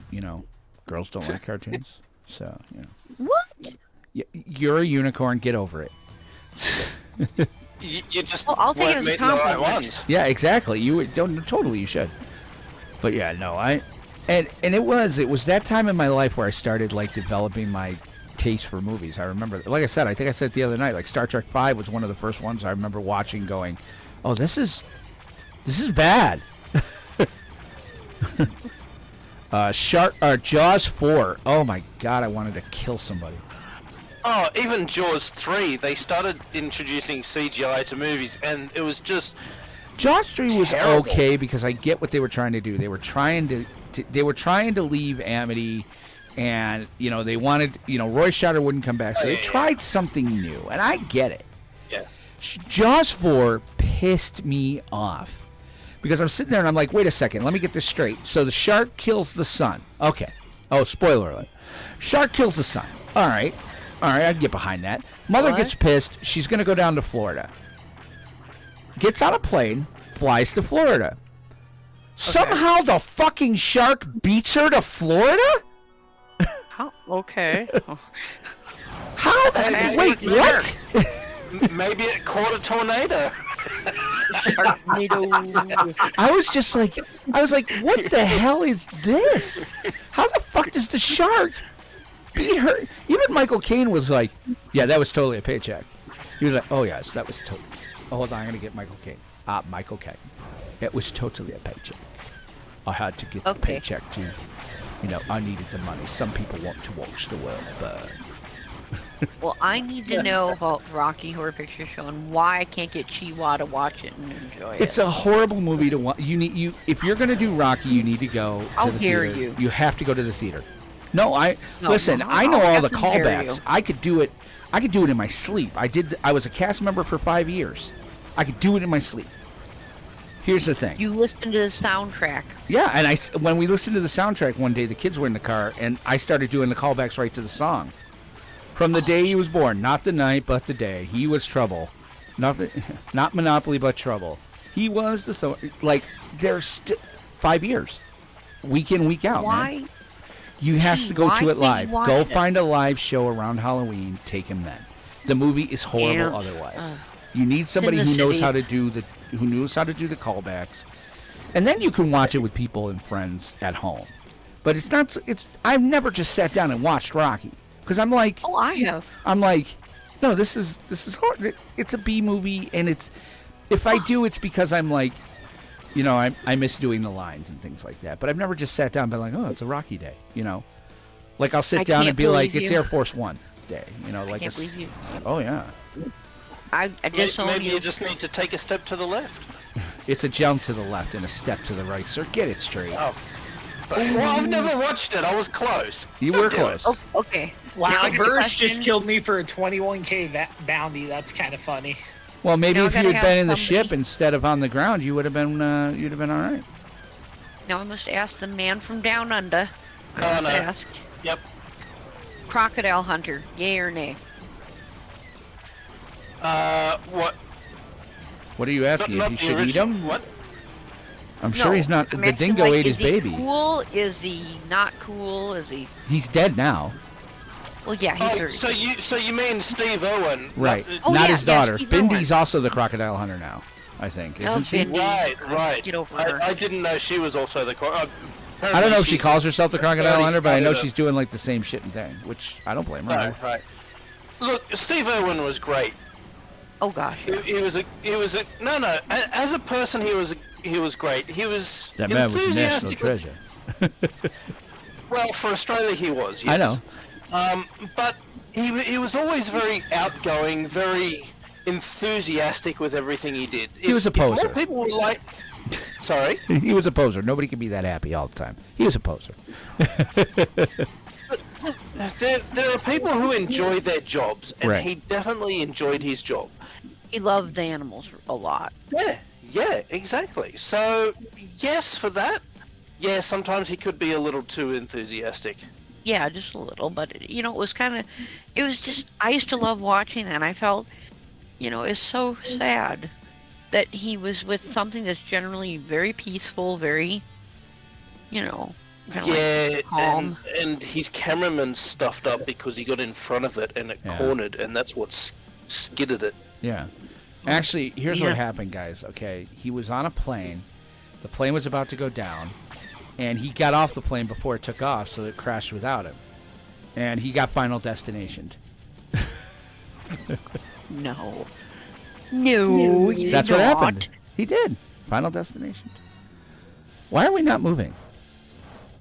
girls don't like cartoons, so What? you're a unicorn. Get over it. You just Well, I'll take it weren't as a meeting the right compliment. ones. Yeah, exactly. Totally you should. But yeah, no, and it was that time in my life where I started like developing my taste for movies. I remember, like I said, I think I said the other night, like Star Trek V was one of the first ones I remember watching, going, "Oh, this is bad." Jaws 4. Oh my God, I wanted to kill somebody. Oh, even Jaws 3, they started introducing CGI to movies, and it was just Jaws 3 was terrible. okay because I get what they were trying to do. They were trying to leave Amity, and they wanted Roy Scheider wouldn't come back, so they tried something new, and I get it. Yeah. Jaws 4 pissed me off Because I'm sitting there and I'm like, wait a second, let me get this straight. So the shark kills the son. Okay. Oh, spoiler alert. Shark kills the son. All right, I can get behind that. Mother gets pissed. She's going to go down to Florida. Gets on a plane, flies to Florida. Somehow the fucking shark beats her to Florida? How? Okay. How? Wait, what? Maybe it caught a tornado. Sharknado. I was like, what the hell is this? How the fuck does the shark beat her? Even Michael Caine was like, yeah, that was totally a paycheck. He was like, oh yes, that was totally. Oh, hold on, I'm gonna get Michael Caine. Michael Caine. It was totally a paycheck. I had to get the paycheck to, I needed the money. Some people want to watch the world burn. Well, I need to know about Rocky Horror Picture Show and why I can't get Chihuahua to watch it and enjoy it. It's a horrible movie to watch. If you're gonna do Rocky, you need to go to the theater. you? You have to go to the theater. No, listen. No, I know all the how dare callbacks. you. I could do it. I could do it in my sleep. I was a cast member for 5 years. I could do it in my sleep. Here's the thing. You listen to the soundtrack. Yeah, and when we listened to the soundtrack one day, the kids were in the car, and I started doing the callbacks right to the song. From the day he was born, not the night, but the day. He was trouble. Not Monopoly, but trouble. He was there's still 5 years. Week in, week out, Why? man. You have to go to it live. watch Go it? find a live show around Halloween. Take him then. The movie is horrible otherwise. You need somebody the who knows city. how to do the callbacks. And then you can watch it with people and friends at home. But I've never just sat down and watched Rocky. Because I'm like, Oh, I have. I'm like, no, this is hard. It's a B movie, and if I do, it's because I'm like, I miss doing the lines and things like that. But I've never just sat down and been like, oh, it's a Rocky day, Like I'll sit I down can't and be like, believe it's you. Air Force One day, I like can't believe you. Oh yeah, I just told Maybe you. you just need to take a step to the left. it's a jump to the left and a step to the right, sir. Get it straight. Oh. Well, I've never watched it. I was close. You were Damn it. close. Oh, okay. Wow, Now I got a Burst just question. killed me for a 21K bounty. That's kind of funny. Well, maybe Now I if you gotta had been have in the somebody- ship instead of on the ground, you'd have been all right. Now I must ask the man from down under. I must no. ask. Yep. Crocodile hunter, yay or nay? What? What are you asking? Not If the you should eat original- him? What? I'm sure he's not. I'm The asking, dingo ate his is he baby. cool? Is he not cool? Is he? He's dead now. Well, yeah, he's Oh, very. so you mean Steve Owen? Right. Oh, Not yeah, his yeah, daughter. Steve Bindy's also the crocodile hunter now, I think. Isn't she? Bindi. Right. Get over her. I didn't know she was also the. I don't know if she calls herself the crocodile already hunter, but I know started she's doing like the same shit and thing, which I don't blame her. Right. Look, Steve Irwin was great. Oh gosh. He was a no. As a person, he was great. He was That man was a national enthusiastic treasure. Well, for Australia, he was. Yes. I know. But he was always very outgoing, very enthusiastic with everything he did. He was a If more poser. people were like, sorry. He was a poser. Nobody can be that happy all the time. He was a poser. There are people who enjoy their jobs, and Right. he definitely enjoyed his job. He loved the animals a lot. Yeah, exactly. So, yes, for that. Yeah, sometimes he could be a little too enthusiastic. Yeah, just a little, but it was it was just, I used to love watching that, and I felt, it's so sad that he was with something that's generally very peaceful, very, kind of like calm. and his cameraman stuffed up because he got in front of it and it Yeah. cornered, and that's what skidded it. Yeah. Actually, here's what Yeah. happened, guys. Okay, he was on a plane. The plane was about to go down, and he got off the plane before it took off, so it crashed without him. And he got Final Destinationed. No. No, you That's did what not. happened. He did. Final Destination. Why are we not moving?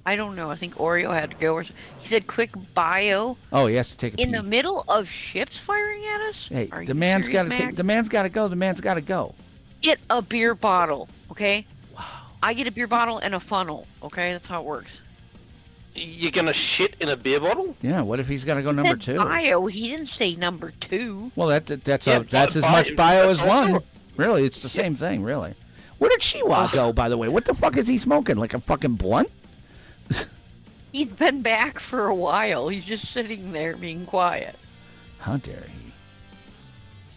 I don't know. I think Oreo had to go. Or he said, "Quick bio." Oh, he has to take a In pee. the middle of ships firing at us. Hey, Are the you man's serious, got to Mac? the man's got to go. The man's got to go. Get a beer bottle, okay? Wow. I get a beer bottle and a funnel, okay? That's how it works. You're gonna shit in a beer bottle? Yeah. What if he's got to go number Said 2? Bio. He didn't say number 2. Well, that's Yeah, as bio- much bio as that's also- one. Really, it's the same thing. Really. Where did Chihuahua go, by the way? What the fuck is he smoking? Like a fucking blunt? He's been back for a while. He's just sitting there being quiet. How dare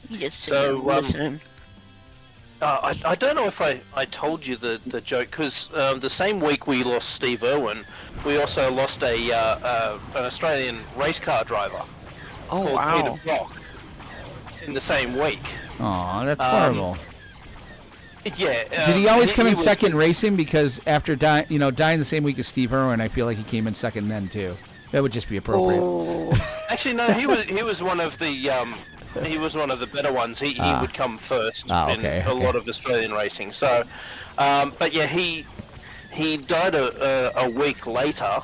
he? He just So, listening. I don't know if I told you the joke, because the same week we lost Steve Irwin, we also lost an Australian race car driver Oh, called wow. Peter Brock in the same week. Aw, that's horrible. Yeah. Did he always come in was- second racing? Because after dying the same week as Steve Irwin, I feel like he came in second then too. That would just be appropriate. Oh. Actually, no, he was one of the he was one of the better ones. He would come first in a lot of Australian racing. So, but yeah, he died a week later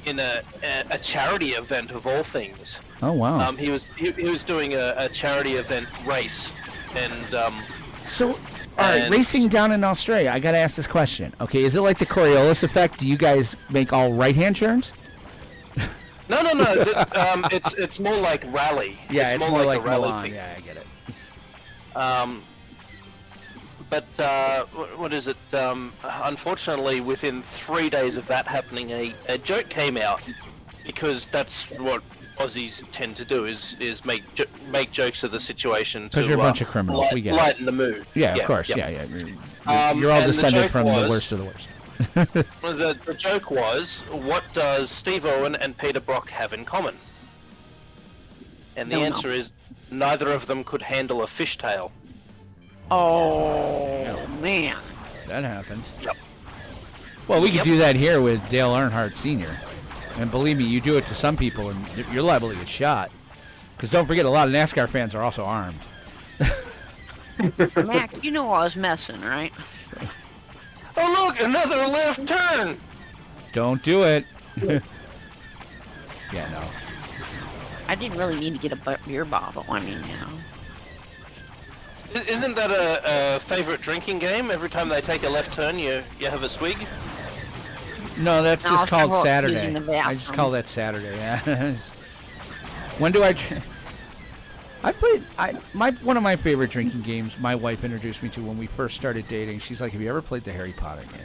in a charity event of all things. Oh wow. He was doing a charity event race, and So, all right, racing down in Australia. I gotta ask this question. Okay, is it like the Coriolis effect? Do you guys make all right-hand turns? no. It's more like rally. Yeah, it's more like a rally Milan. thing. Yeah, I get it. But what is it? Unfortunately, within 3 days of that happening, a joke came out, because that's what Aussies tend to do is make jokes of the situation to Because you're a bunch of criminals. We get it. lighten the mood. Yeah, of course. yep. Yeah. You're all and the descended joke from the was- worst of the worst. Well, the joke was, what does Steve Irwin and Peter Brock have in common? And the Don't answer know. is, neither of them could handle a fishtail. Oh, man. That happened. Yep. Well, we could Yep. do that here with Dale Earnhardt Sr. And believe me, you do it to some people, and you're liable to get shot. Because don't forget, a lot of NASCAR fans are also armed. Mac, you know I was messing, right? Oh look, another left turn! Don't do it. Yeah, no. I didn't really need to get a beer bottle. I mean, you know. Isn't that a favorite drinking game? Every time they take a left turn, you have a swig? No, that's No, just it's called about Saturday. using the I just bathroom. call that Saturday. Yeah. When do I? I played. One of my favorite drinking games. My wife introduced me to when we first started dating. She's like, "Have you ever played the Harry Potter game?"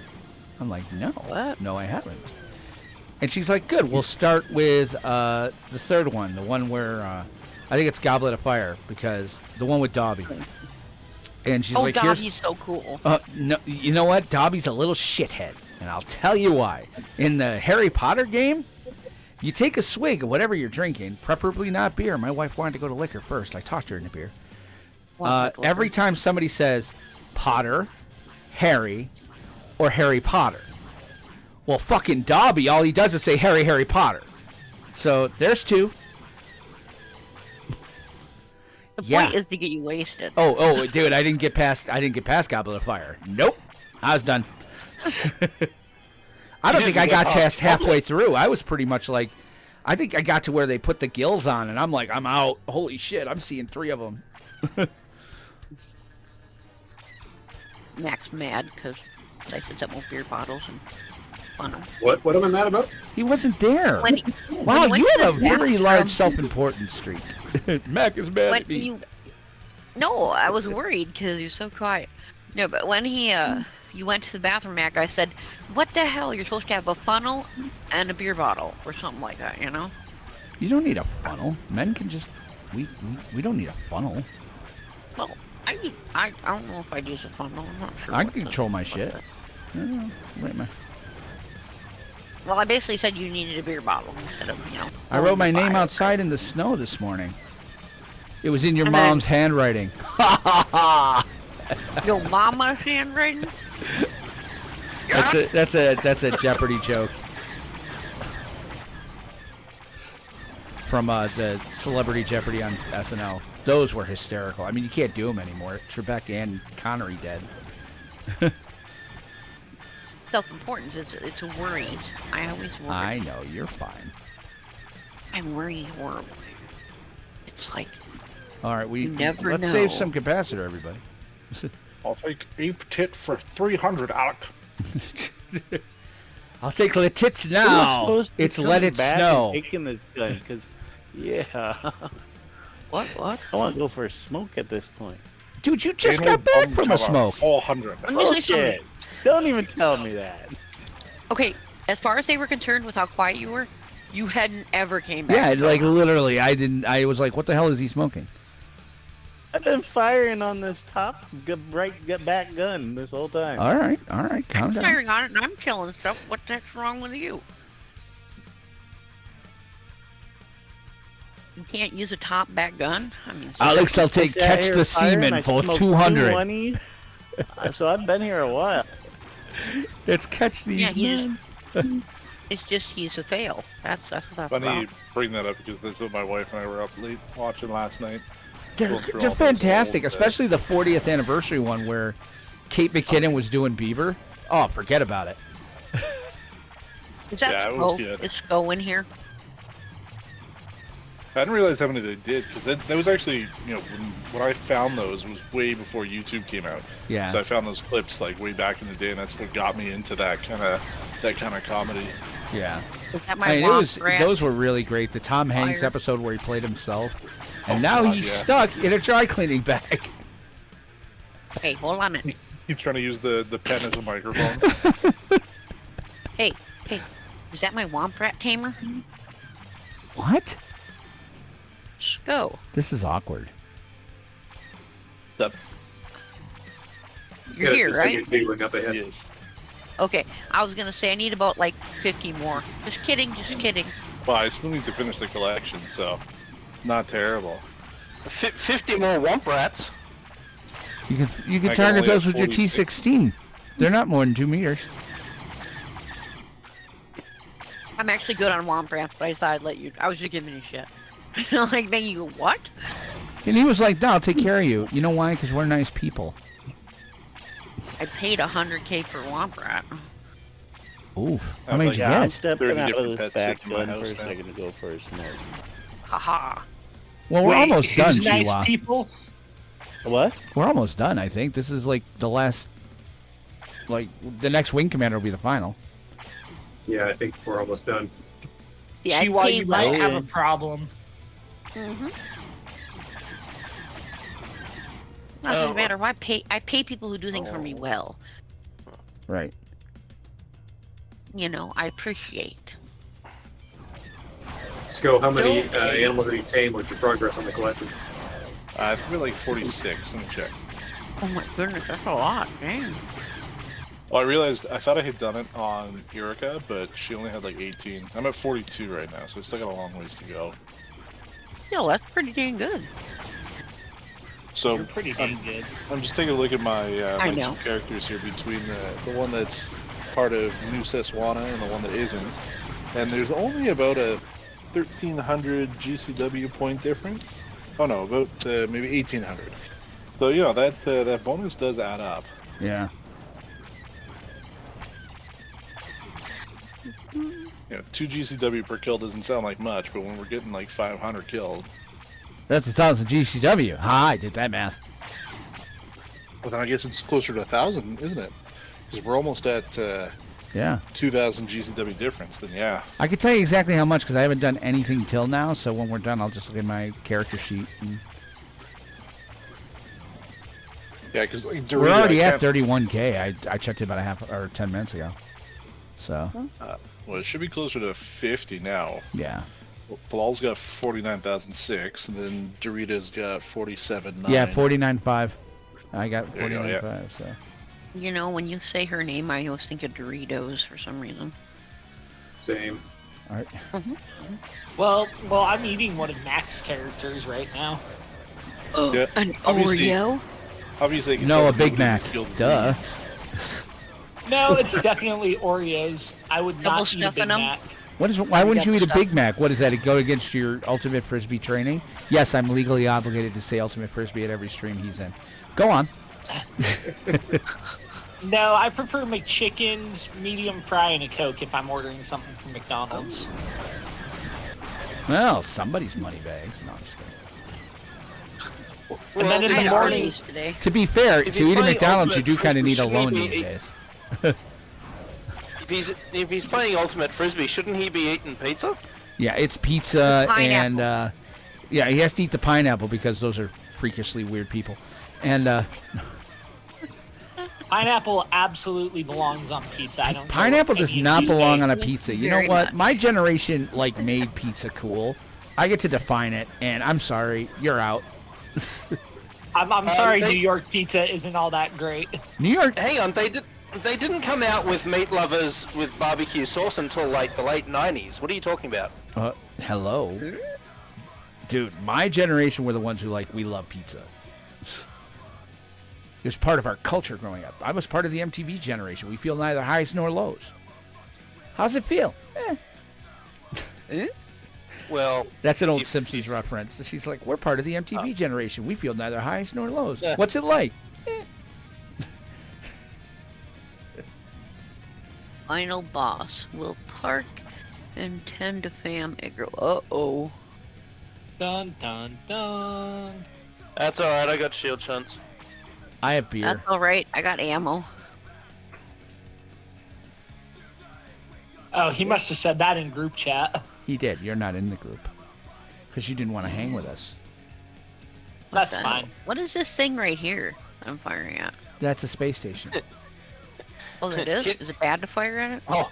I'm like, "No, What? no, I haven't." And she's like, "Good. We'll start with the third one, the one where I think it's Goblet of Fire, because the one with Dobby." And she's Oh, like, God, "Here's." he's so cool. No, you know what? Dobby's a little shithead, and I'll tell you why. In the Harry Potter game, you take a swig of whatever you're drinking, preferably not beer. My wife wanted to go to liquor first. I talked her into beer. Every time somebody says Potter, Harry, or Harry Potter, well, fucking Dobby, all he does is say Harry Potter. So there's two. The yeah. point is to get you wasted. Oh, dude, I didn't get past Goblet of Fire. Nope, I was done. I don't think I got past halfway through. I was pretty much like, I think I got to where they put the gills on, and I'm like, I'm out. Holy shit, I'm seeing 3 of them. Mac's mad because I said something with beer bottles and fun them. What am I mad about? He wasn't there. When he Wow, went you to have a the very bathroom- large self-importance streak. Mac is mad When at me. you... No, I was worried because you're so quiet. No, but when you went to the bathroom, Mac, I said, "What the hell? You're supposed to have a funnel and a beer bottle or something like that, you know?" You don't need a funnel. Men can just... We don't need a funnel. Well, I don't know if I'd use a funnel. I'm not sure. I what can the- control my what shit. the- Wait, Well, I basically said you needed a beer bottle instead of, you know. I wrote my name fire. outside in the snow this morning. It was in your And then- mom's handwriting. Ha ha ha! Your mama's handwriting? That's a Jeopardy joke from the Celebrity Jeopardy on SNL. Those were hysterical. I mean, you can't do them anymore. Trebek and Connery dead. Self-importance. It's a worries. I always worry. I know, you're fine. I worry horribly. It's like All right, You never let's save know. some capacitor, everybody. I'll take Ape Tit for 300, Alec. I'll take the tits Who's now. supposed to be It's let coming it back and snow. Taking this gun, because yeah, what? I want to go for a smoke at this point. Dude, you just got back from a smoke. 400. Let me say something. Okay. Don't even tell me that. Okay, as far as they were concerned with how quiet you were, you hadn't ever came back. Yeah, like literally, I was like, what the hell is he smoking? I've been firing on this top get back gun this whole time. All right, calm I'm down. firing on it and I'm killing stuff. What the heck's wrong with you? You can't use a top back gun? I mean, Alex, I'll take Sat catch here the firing, semen I for smoked 200. 220. So I've been here a while. Let's catch these Yeah, he men. it's just he's a fail. That's what that's Funny about. you bring that up because this is what my wife and I were up late watching last night. They're Going through all those fantastic, old, especially the 40th anniversary one where Kate McKinnon was doing Bieber. Oh, forget about it. Is that Yeah, it was Sco? good. Is Sco in here? I didn't realize how many they did because that was actually, when I found those was way before YouTube came out. Yeah. So I found those clips like way back in the day, and that's what got me into that kind of comedy. Yeah. Is that my I mean, womp rat? those were really great. The Tom Hanks Fire. episode where he played himself, and Oh, now God, he's yeah. stuck in a dry cleaning bag. Hey, hold on a minute. He's trying to use the pen as a microphone. Hey, is that my womp rat tamer? What? Sco. This is awkward. You're here, Just right? giggling up ahead. Yes. Okay, I was gonna say I need about like 50 more. Just kidding. Well, I still need to finish the collection, so not terrible. 50 more Womp Rats. You can I can target only those have with your 46. T16. They're not more than 2 meters. I'm actually good on womp rats, but I thought I'd let you. I was just giving you shit. Like, then you go, what? And he was like, no, I'll take care of you. You know why? Because we're nice people. I paid 100K for womp rat. Oof. How I'm many like, did you I'm get? stepping 30 out different of this pets back sitting in my gun for a house now. second to go for a smoke. Haha. Well, we're almost done, who's nice Chihuahua. people? What? We're almost done, I think. This is like the last... Like, the next Wing Commander will be the final. Yeah, I think we're almost done. Yeah, I Chihuahua, you paid might like. have a problem. Mm-hmm. Doesn't matter. I pay people who do things for me well. Right. You know, I appreciate. Sco, how many animals have you tamed? What's your progress on the collection? I think we're like 46. Let me check. Oh my goodness, that's a lot. Dang. Well, I realized I thought I had done it on Erica, but she only had like 18. I'm at 42 right now, so I still got a long ways to go. Still, that's pretty dang good. So You're pretty dang good. I'm just taking a look at my, I my know. two characters here between the one that's part of New Seswana and the one that isn't. And there's only about a 1,300 GCW point difference. Oh no, about maybe 1,800. So yeah, that bonus does add up. Yeah. You know, 2 GCW per kill doesn't sound like much, but when we're getting like 500 killed, That's 1,000 GCW. Ha, I did that math. well then I guess it's closer to 1,000, isn't it? Because we're almost at Yeah. 2,000 GCW difference. Then yeah. I can tell you exactly how much because I haven't done anything till now. So when we're done, I'll just look at my character sheet. And Yeah, because like, we're Dorita, already I at can't- 31K. I checked it about a half or 10 minutes ago. So Well, it should be closer to 50 now. yeah. Bilal's got 49,006, and then Dorita's got 47,900. Yeah, 49.5. I got There you go, yeah. 49.5. So You know, when you say her name, I always think of Doritos for some reason. Same. all right. Well, I'm eating one of Mac's characters right now. Oh, Yeah, an obviously- Oreo? Obviously, I can No, tell a Big nobody Mac. has killed Duh. beans. No, it's definitely Oreos. I would Double not eat a stuff Big in 'em? Mac. What is? Why wouldn't you eat a double Big Mac? What is that? It go against your ultimate frisbee training? Yes, I'm legally obligated to say ultimate frisbee at every stream he's in. Go on. No, I prefer McChickens, medium fry, and a Coke if I'm ordering something from McDonald's. Well, somebody's money bags. No, I'm just kidding. And then in I the had morning, Arby's today. To be fair, If to he's eat at playing McDonald's, you Ultimate do kind of Frisbee, need a loan shouldn't he these be- days. If he's playing Ultimate Frisbee, shouldn't he be eating pizza? Yeah, it's pizza Pineapple. and yeah, he has to eat the pineapple because those are freakishly weird people. And Pineapple absolutely belongs on pizza. I don't. care pineapple what does any of not you belong say. on a pizza. You know Very what? much. My generation made pizza cool. I get to define it, and I'm sorry, you're out. I'm sorry, New York pizza isn't all that great. New York. Hang on, they didn't come out with meat lovers with barbecue sauce until like the late 90s. What are you talking about? Hello, dude. My generation were the ones who we love pizza. It was part of our culture growing up. I was part of the MTV generation. We feel neither highs nor lows. How's it feel? Well, That's an old Simpsons reference. She's like, we're part of the MTV generation. We feel neither highs nor lows. Yeah. What's it like? Final boss will park and tend to fam aggro. Uh-oh. Dun dun dun. that's alright, I got shield shunts. I have beer. That's alright. I got ammo. Oh, he must have said that in group chat. He did. You're not in the group. Because you didn't want to hang with us. What's That's that? fine. What is this thing right here that I'm firing at? That's a space station. Oh, it is? Is it bad to fire at it? Oh,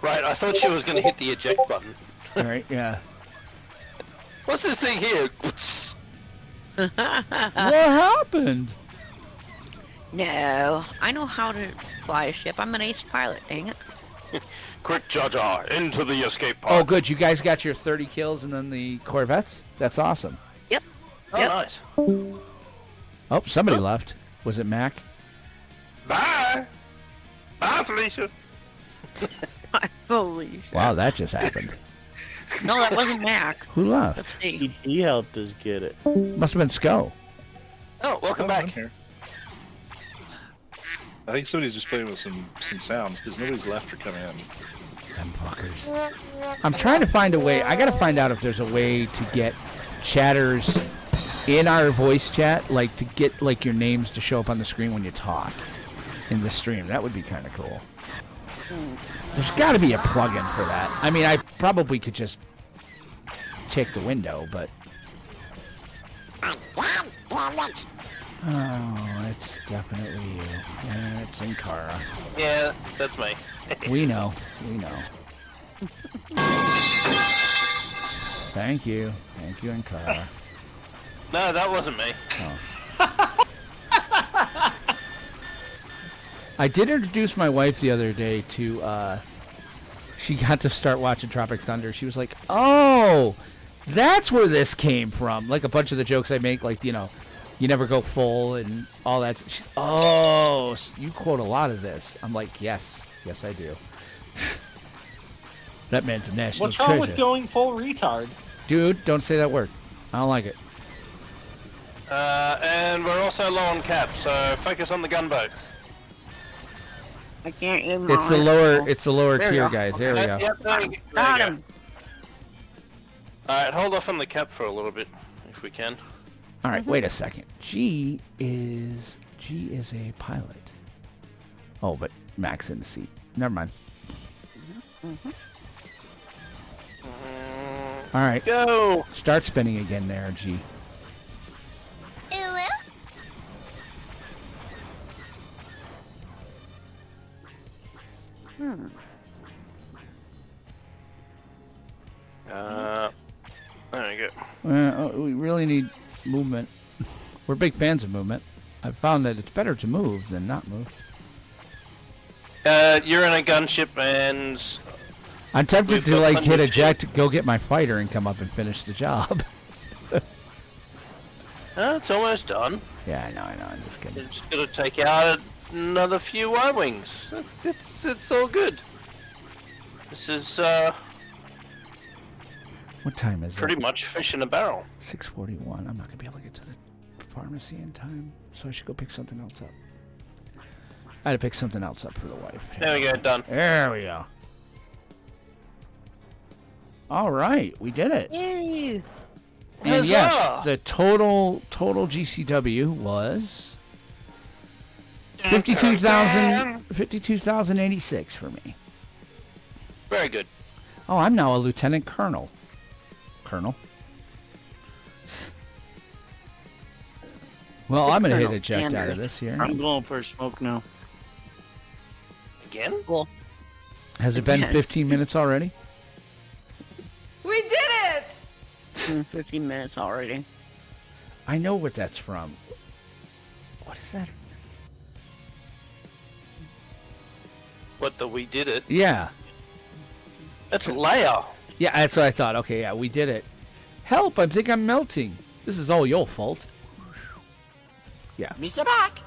right, I thought she was going to hit the eject button. All right, yeah. What's this thing here? What happened? No, I know how to fly a ship. I'm an ace pilot, dang it. Quick, Jar Jar, into the escape pod. Oh, good. You guys got your 30 kills and then the Corvettes? That's awesome. Yep. Oh, Yep. nice. Oh, somebody left. Was it Mac? Bye! Bye, Felicia! Holy shit. Wow, that just happened. No, that wasn't Mac. Who left? Let's see. He helped us get it. Must have been Sco. Oh, welcome I'm back. here. I think somebody's just playing with some sounds because nobody's left or come in. Them fuckers. I'm trying to find a way. I gotta find out if there's a way to get chatters in our voice chat, to get your names to show up on the screen when you talk in the stream. That would be kind of cool. There's got to be a plugin for that. I mean, I probably could just check the window, but oh, it's definitely you. It's Inkara. Yeah, that's me. We know. We know. Thank you. Thank you, Inkara. No, that wasn't me. I did introduce my wife the other day to, she got to start watching Tropic Thunder. She was like, oh, that's where this came from. Like a bunch of the jokes I make, you never go full and all that. She's, oh, you quote a lot of this. I'm like, yes, I do. That man's a national What's wrong treasure. with going full retard? Dude, don't say that word. I don't like it. And we're also low on cap, so focus on the gunboat. I can't aim It's the on it. lower. It's the lower There we tier, go. guys. There we go. Yep, there you Got go. him. Alright, hold off on the cap for a little bit, if we can. All right, wait a second. G is a pilot. Oh, but Mac's in the seat. Never mind. All right, Go! start spinning again there, G. There you go. We really need movement. We're big fans of movement. I've found that it's better to move than not move. You're in a gunship and... I'm tempted We've to got hit plenty of eject, go get my fighter, and come up and finish the job. it's almost done. Yeah, I know. I'm just kidding. You're just gonna take out another few Y-Wings. It's all good. This is, What time is pretty it? much fish in a barrel. 6:41. I'm not gonna be able to get to the pharmacy in time, so I should go pick something else up. I had to pick something else up for the wife. There we go, done. There we go. All right, we did it. Yay. And Huzzah! yes, the total GCW was 52,086 for me. Very good. Oh, I'm now a lieutenant colonel. Well, I'm gonna hit Colonel eject out Sanders. of this here. I'm going for a smoke now. Again? Cool. Has it been Again. 15 minutes already? We did it! 15 minutes already. I know what that's from. What is that? What the we did it? Yeah. That's Leia. Yeah, that's what I thought. Okay, yeah, we did it. Help, I think I'm melting. This is all your fault. Yeah. Misa back!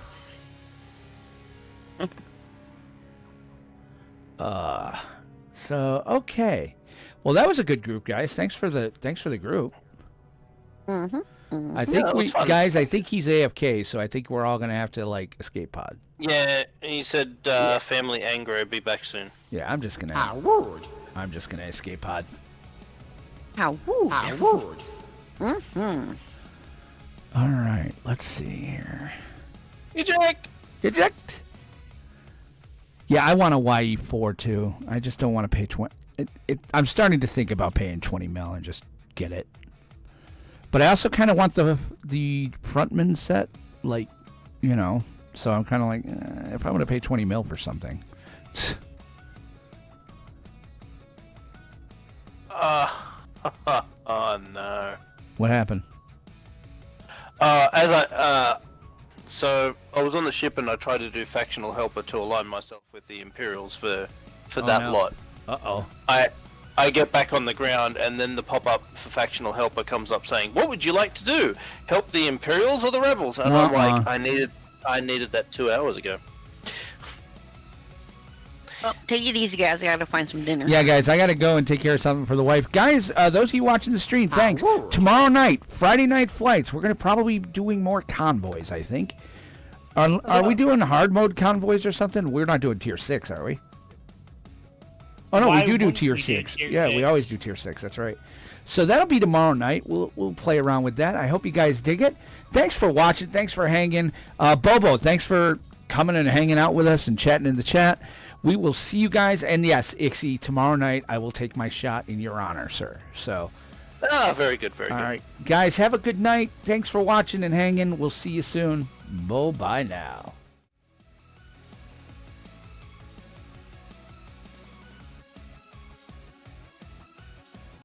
So, okay. Well, that was a good group, guys. Thanks for the group. Mm-hmm. I think Yeah, it was fun. guys, I think he's AFK, so I think we're all going to have to like escape pod. Yeah, he said family anger, be back soon. Yeah, I'm just going to How rude! I'm just going to escape pod. How woo. How rude! Mm-hmm. All right, let's see here. Eject! Eject. Yeah, I want a YE4 too. I just don't want to pay 20. I'm starting to think about paying 20 mil and just get it. But I also kind of want the frontman set, like, you know. So I'm kind of like, if I want to pay 20 mil for something. Oh no. What happened? So I was on the ship and I tried to do factional helper to align myself with the Imperials for that no. lot. Uh-oh. I get back on the ground and then the pop-up for factional helper comes up saying, "What would you like to do? Help the Imperials or the Rebels?" And I'm like, I needed that 2 hours ago. Well, take it easy, guys. I gotta find some dinner. Yeah, guys, I got to go and take care of something for the wife. Guys, those of you watching the stream, thanks. Tomorrow night, Friday night flights, we're going to probably be doing more convoys, I think. Are we doing hard mode convoys or something? We're not doing tier 6, are we? Oh, no, Why we do wouldn't tier we do 6. tier Yeah, we 6? always do tier 6. That's right. So that'll be tomorrow night. We'll play around with that. I hope you guys dig it. Thanks for watching. Thanks for hanging. Bobo, thanks for coming and hanging out with us and chatting in the chat. We will see you guys. And yes, Ixie, tomorrow night I will take my shot in your honor, sir. So, Very good, very all good. right. Guys, have a good night. Thanks for watching and hanging. We'll see you soon. Bye now.